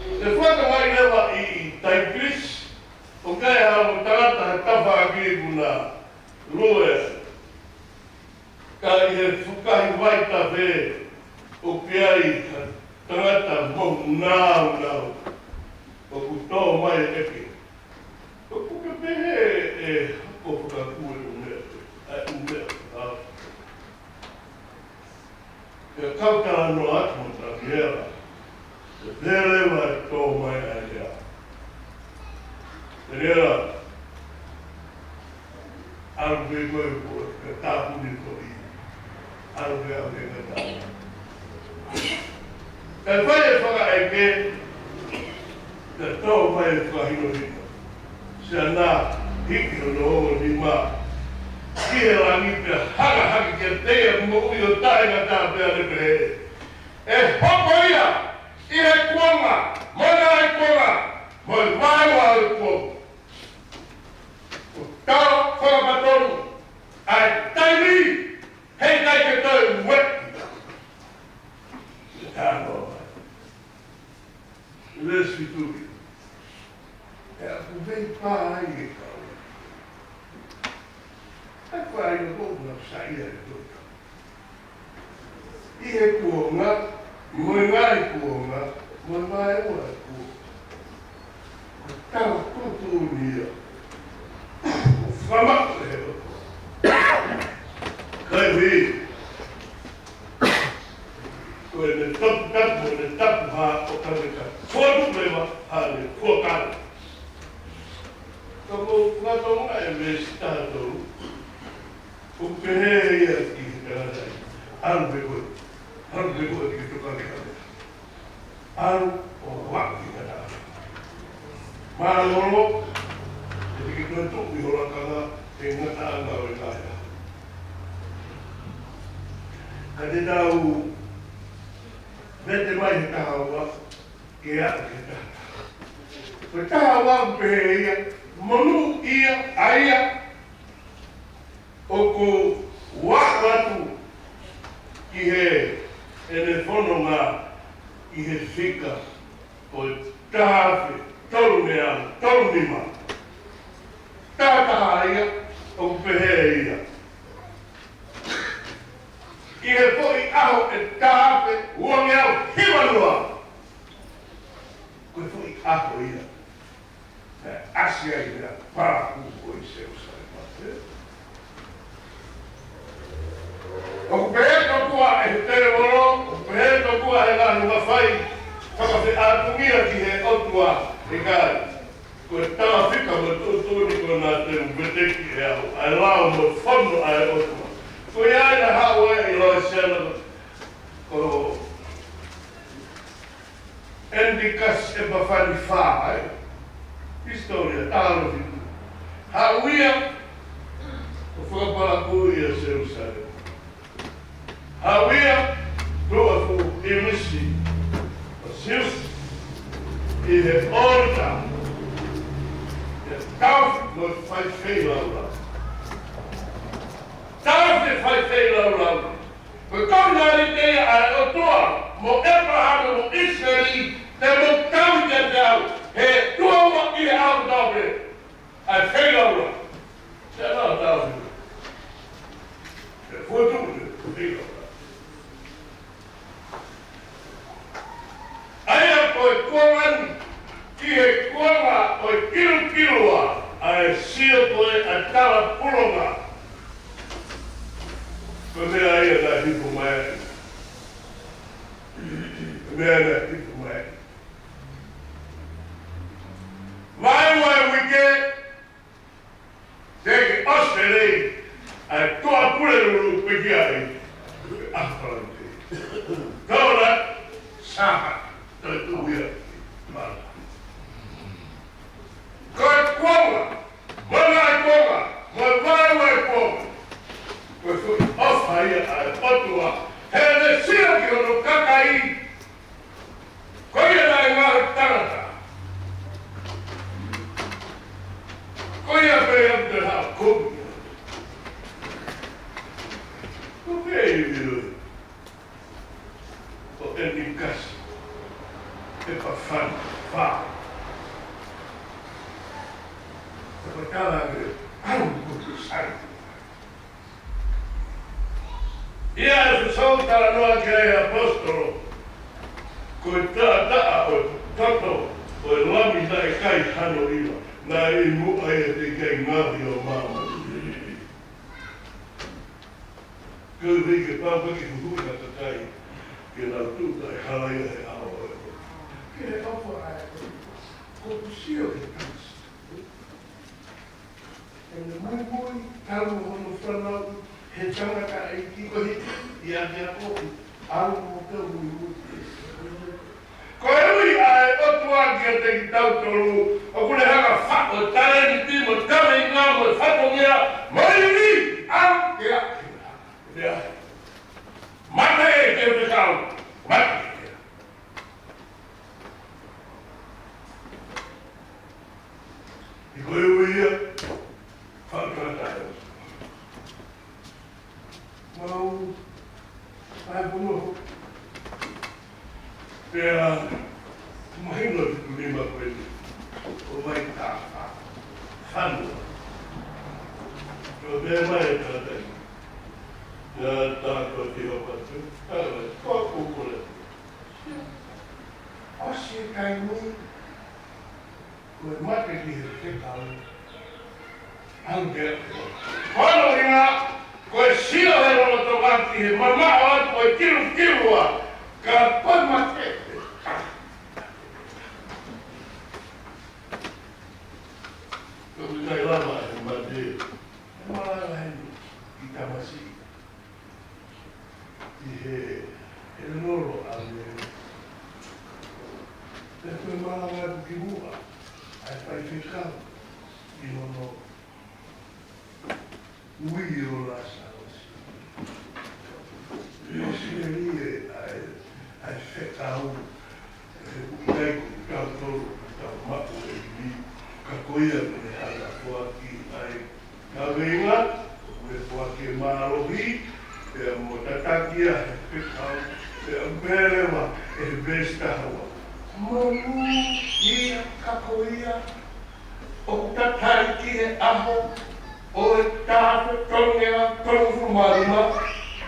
E whakamai rewa I Taipris, o kai hao tangata he tawha aki kuna roe. Ka I he whukahi waita whe o kiai tangata mo nau. O kutō mai eke. O kuka pehe e hako whakakue umea. Umea. E kautara no atu mo takiera. E pērewa e tō mai ai ea. E rera, aru pe koe koe, ka tāpuni ko I. Aru pe au e ka tāpuni. E whai e whaka e ke, te tō whai e whahino hino. Sia nā, hiki o no o ni mā. Ki he rangi pe haka ke teia mo ui o taenga tā pēa le pehe. E hoko ia, I he kuonga, moina ai kuonga, moi waiwa ai kuonga. O tau whakapatoru, ai taimi, hei kai ke toi wet. E tāno ai. Les fituri. E aku vei pā ai e kau. Ai whai no tōku na saia e tōku. I he kuonga, moi ngai kuonga, moi mai ua e kuonga. O tau tōtu nia. O whamako he o. Kai hui. Como nga tonga e me stato. O peia ki kana. Albe ko ki to ka. Al o wa ki kana. Malolo e ki to to mi ora kana e ngata nga o kaya. Kade dau vete mai he tahawa ke a ke ta. Ko tahawa peia monu ia aia o ko watu ki he telefono nga i he fika o tahawe tolu mea, tolu nima. Tata aia o pehe ia. I he poi aho e tahawe ua ngea hiwanua. Koe poi aho ia. Asia i mea paraku o i se usare. O pehe tokua e he televoro, o pehe tokua e la nunga whai, whakawhi atungia ki he otua e kai. Koe tawa whika mo tūtūni ko nā te mbeteki e au, ai lao mo whono ai otua. Koe aina hawa e loa sena ko Endikas e bawhani whāi. Historia, tālo whitu. Hauia, o whakaparaku ia Jerusalem. Hauia, roa fu emisi, o Sius, i he orta, e tau no whai whei laura. Tau te whai whei laura. Koe kaunari te a o toa, mo Abraham mo Israeli, te mo tau te tau, he tuawa i he au taure, a whei laura. Te nā tau whitu. Te fuatu te whei laura. Aia koe kuangani, ki he kuanga o kiruwa, a e sia koe a tala pulonga. Koe mea ia nā hipu mai. Mea nā hipu mai. Vai wike, teke Australia, a toa pulero peki ai, Afrante. Kauna, saha. Tuya, mala. Koe kuanga, mana kuanga, mai kuanga. Koe fui ofa ia a otua, he ne sia ki ono kakai. Koe ia nai ngāre tanata. Koe ia pei amte hao komi. Koe pei viru. O Endikas. E pa whan, wha. E pa tāna ngre, au kutu sai. Ia e whisau tala noa ki ai apostolo, koe taa o tato o e lami na e kai hano iwa, na e mu ai e te kei ngahi o mama. Koe vike pāpaki huhuna tatai, ki nā tūta e halaia e awa e. Ke he opo ai ko sio he kansi. E ne mai taru hono whanau, he tangata e kiko hiti, i a mea kopi, alu mo tau ui. Ko e ui ai otua ki a te ki tau tolu, o kune haka whako, tare ni timo, tame i ngā mo, whako ngea, mai ni, au, ke a, ke a. Mate e ke te kau, mate. I koe uia, whakaratai. Mau, ai puno. Pea, mahina vitu lima koe ni. O mai tāwha, whanua. Ko mea mai e tātai. Nā tātua te hopatu. Tātai, kua kukule. Osi e kai mui. Koe mate ki he te kau. Anke. Kono ringa, koe sio he rono to mati he mamao atu koe kirua. Ka koe mate. Ngai lama e mate. E malanga hei I tamasi. I he loro ane. E koe malanga ki mua. Ai pai whikau. I hono. Ui o lasa osi. I sinerie ai whikau. Ngai ku kau toro. Kau maku e ni. Ka koia me hana fuaki ai ka venga me fuaki marohi e mo tatakia e kau e berewa e vesta hawa mamu ia ka koia o tatai ki e aho o e tāpe tongea tongu marima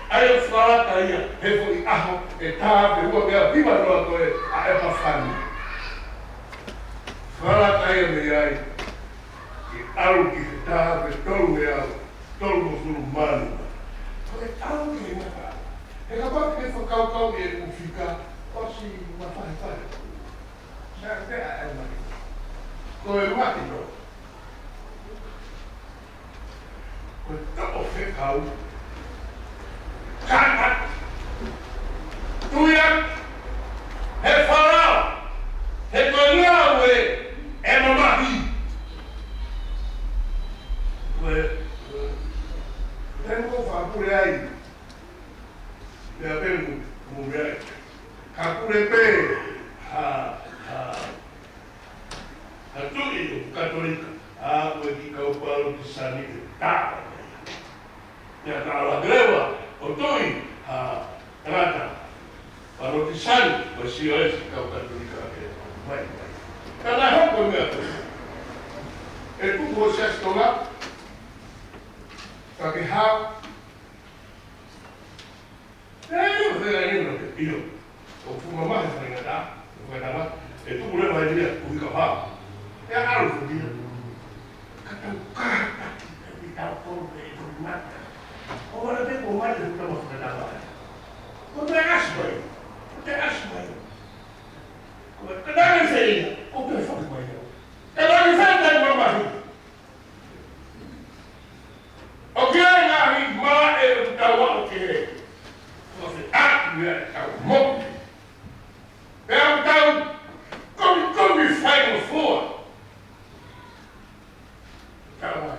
ai o wharata ia he fo I aho e tāpe ua mea viva noa koe a e pawhani Wharata ia me ai, I aru ki te tāpe tolu me au, tolu mo suru manu. Ko e aru ki e ngaka. E ka paki e whakaukau e uwhika, o si mawhai. Sa te a e maki. Ko e maki no. Ko e tapo whekau. Kātat! Tuiak! He wharau! He koe ngau e! E mamahi. Koe, tenko whakure ai. Mea pēmu mu mea. Ka kure pē. Ha tui o katolika. Koe ki kau paro ki sani e tāpa. Mea tāla grewa. O tui. Rata. Paro ki sani. O si o esi kau katolika. Mai. Kana hoko mea koe. E tuku o seas tonga. Ka ke hao. E io whera ino ke io. O fuma mahe whainga tā. O whainga tā. E tuku rewa e nia uhi ka hao. E aru whudia. Ka tau kāta ki tau tōru e tōru mata. O wana te ko mate huta ma whaka tā. O te asmai. O te asmai. Kadang saya, o pe fak mai. Kadang saya tak mamahi. O que na ri ma e tawa o que. O se a me a mo. É tão como sai no for. Calma.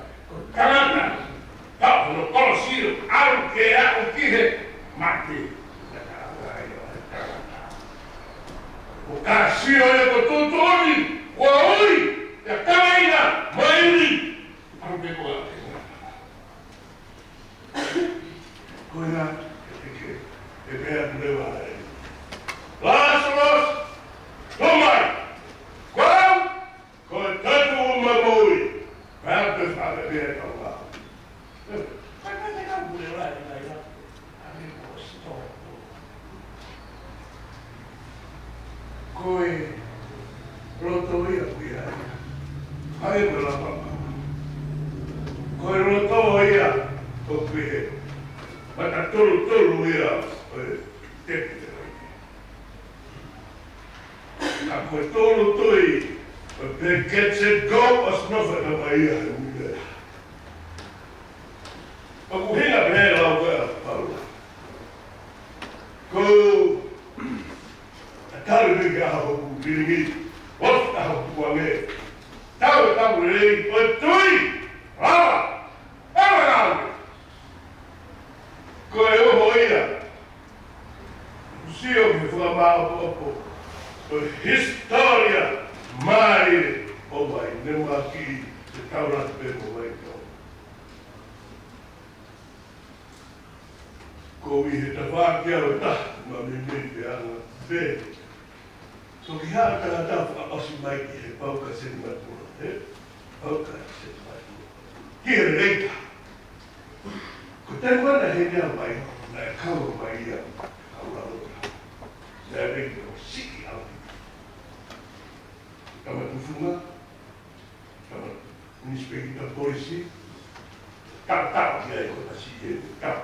Tá, no colosio, algo que é o que mate. O Casio é o Totoni, o Aoi, a Caina, Mairi. Não tem como. Coisa que é bem levada. Lázaro, tomai. Qual? Com tanto uma boa. Vai pensar bem a calma. Vai pegar o mulher lá. Koe roto ia kuia. Hai pela papa. Koe roto ia o kuia. Mata tolu ia. Te. A koe tolu toi. Pe gets it go as nova na maia. O kuhinga pēra o kuia. Ko Tau ni ka hapo kubiringi. Waf ka hapo kuange. Tau rei. O tui. Rama. Rama. Ko e o hoia. Usio me fua mau popo. O historia mai o vai nema ki te taura te mo vai to. Ko i he tawakia o ta. Ma mi te anga. Ve. So ki haa tanga tau osi mai ki he pauka sen matua, pauka sen matua. Ki he reita. Ko tēn wana he nea mai, na e kaua mai ia, kaua rota. Na e reita o siki au. Kama tufunga, kama nispeki ta polisi, tau ki ai kota si e, tau.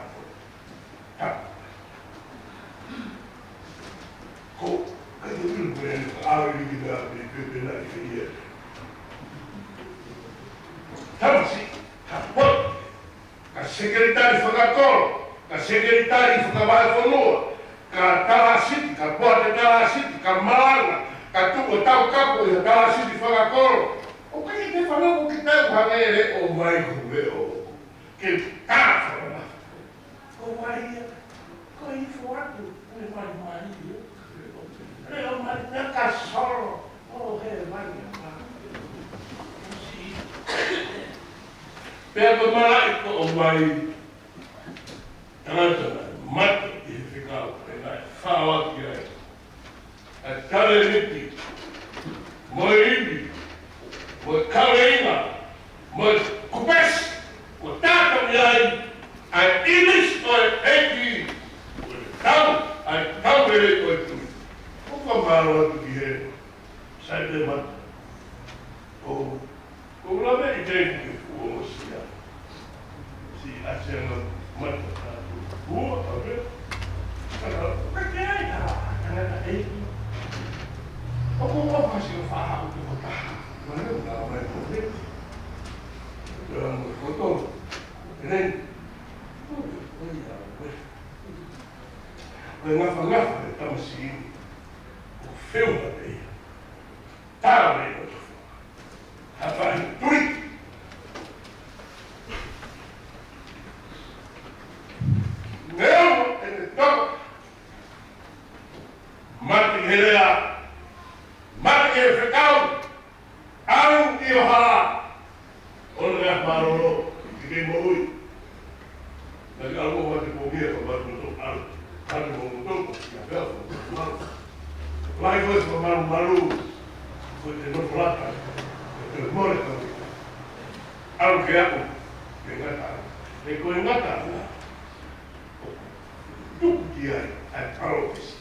Ko, I don't know. sekretari whakakoro, ka sekretari whakawhaiwhanua, ka talasiti, ka poate talasiti, ka malanga, ka tuko tau kapo i talasiti whakakoro. O kai te whanoko ki tau hangere o mai kuwe o ke tāwhana. Ko mai ko i whatu, me mai mai i. Reo mai naka soro, o he mai a pea ka marai ko o mai tangata mata i he whikau e nai whāwaki ai. A tare riti, mo iwi, mo kaureinga, mo kupes, mo tātami ai, ai inis o e eki, o e tau, ai tau ere o e tui. O ka maro atu ki he, sai te mata. O lawe i teiku ke fua o sia. Si asenga mata tātu. Fua, awe. Kake ai tā, tangata eki. O ko pasi o whahau te o taha. Mana o nā mai o reti. Tua mo i whotoro. Rei. Oi a oe. Oe ngafa e tamasi ini. O whiunga te ia. Tāre o tofu. Hawhahi tui. Neo e te tau. Mati herea. Mati e whekau. Aru i o hala. Ono mea maroro. Ki kei mo ui. Nari alu o mati pomia ko mati mo tō alu. Mati mo tō. Ki a pēo ko maru. Lai koe ko maru maru. Koe te nofu lata. Te more ka ui. Alu ke aku. Ke ngata. Ne koe ngata. Tuku ki ai. Ai parokisi.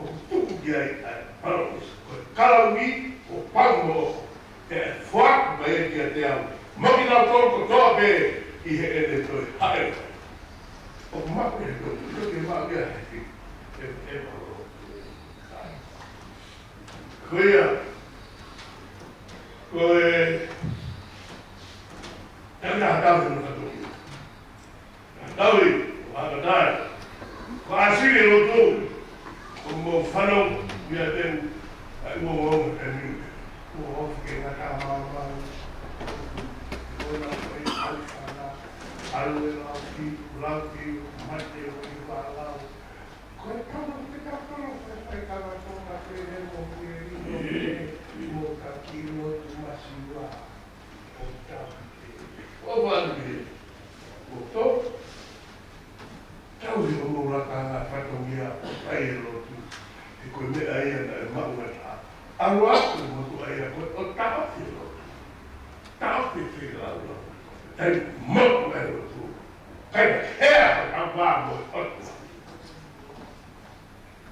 O tuku ki ai. Ai parokisi. Koe kalaui. O pango. Te whaku mai e ki a te au. Maki nau tōko toa pē. I he e te toi hae. O maku e toi. Tuke maa kia heki. E paro. Koea. Koe. Tēnā hatauri no katoki. Hatauri. O hakatai. Ko asiri e lotu. Ko mo whanau. Mia tēnu. Ai mo monga e miu. Ko hofu ke ngata maa. Ko na koe au whanau. Alu e lau ki, mate o i whalau. Koe kama te kaparo, koe whai kama tōna koe he mo koe ino mo ka kino tu masiwa o tāpite. O wanu he, o tō, tau he o mo raka ngā whatongia o tai e lotu. He koe mea ia na e maunga tā. Aru aku mo tu aia koe o tāpite lotu. Tāpite lotu. Tai moku e lotu. Kai hea a wāmo e otu.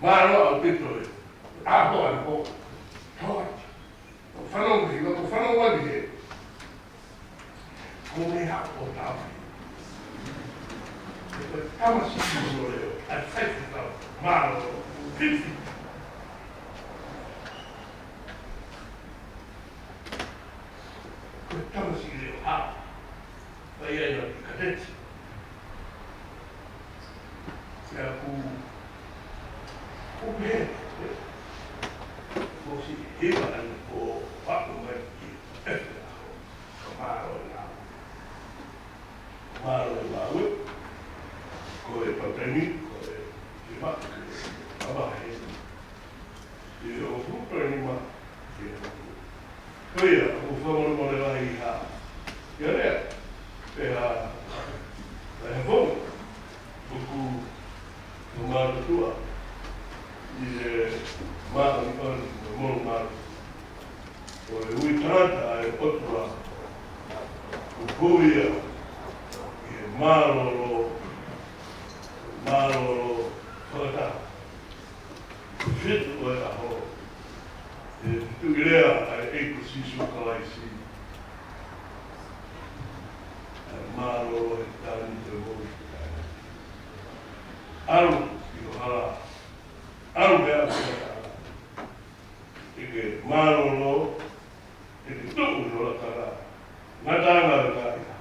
Māro au pito e. Aho an ho. Tōt. O whanau ki, o whanau wani he. Ko me ha o tāwhi. E koe tamasi ki o reo. Ai whaifu tau. Māro. Pipi. Koe tamasi ki reo. Ha. Vai ai na kadete. Ia ku me. Ko si hiwa ana ko whaku mai ki efe aho. Ko maro e nā. Maro e maue. Ko e papeni, ko e hiwaka ke awahe. I o hupani ma ki e hoku. Koia, o whamoro mole wahi ha. Ia rea. Pea, e whonga. Puku no mātua tua. I e māta ni kone no mono mātu. O e ui tāta e otua. O puia. I e māroro. Māroro. Whakata. Whitu o e aho. E tukirea ai eiku sisu kalaisi. Māroro e tāni te mōi. Aru i o hala. Aru mea kata. Ike māroro. Ike tuku no la kara. Ngatanga e kāia.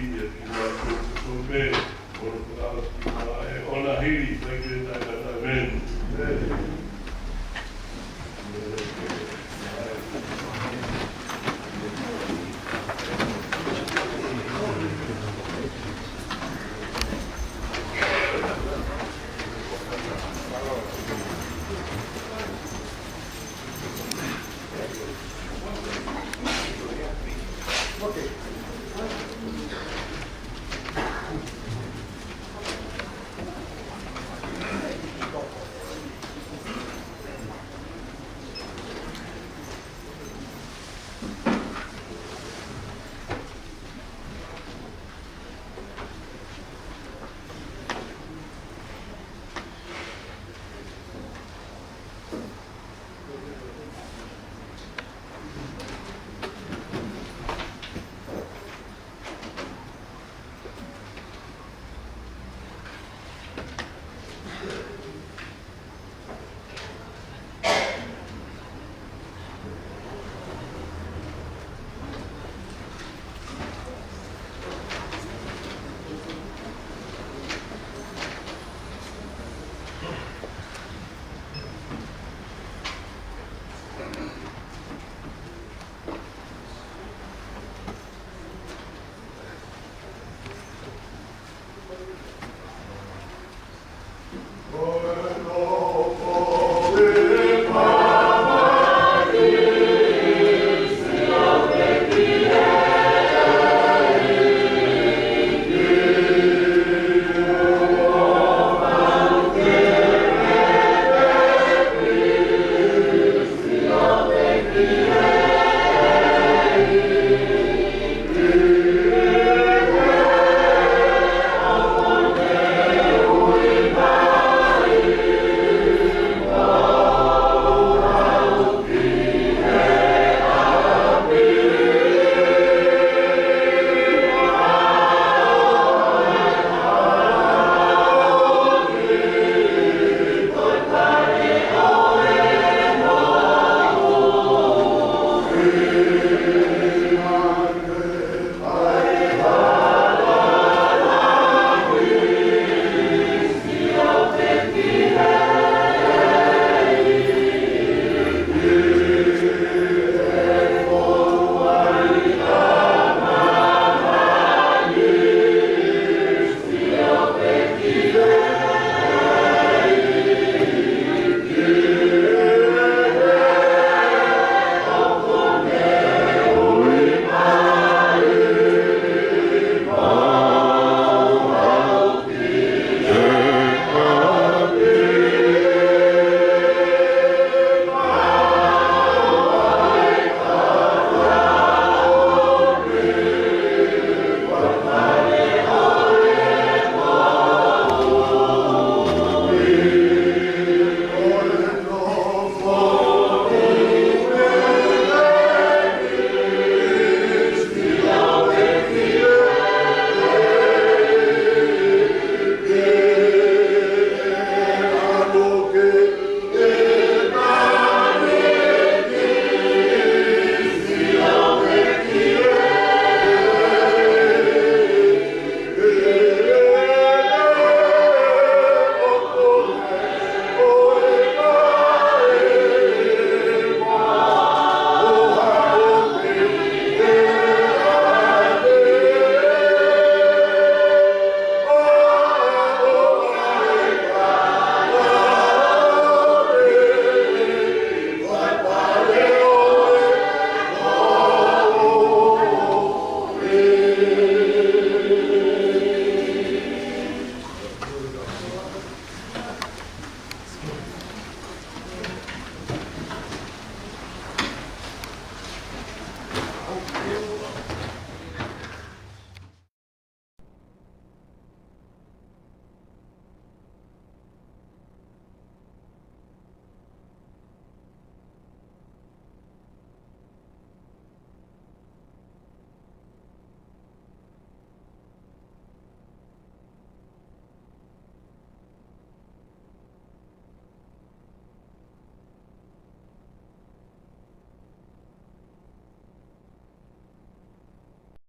ya kina kutume, ona hili, like that,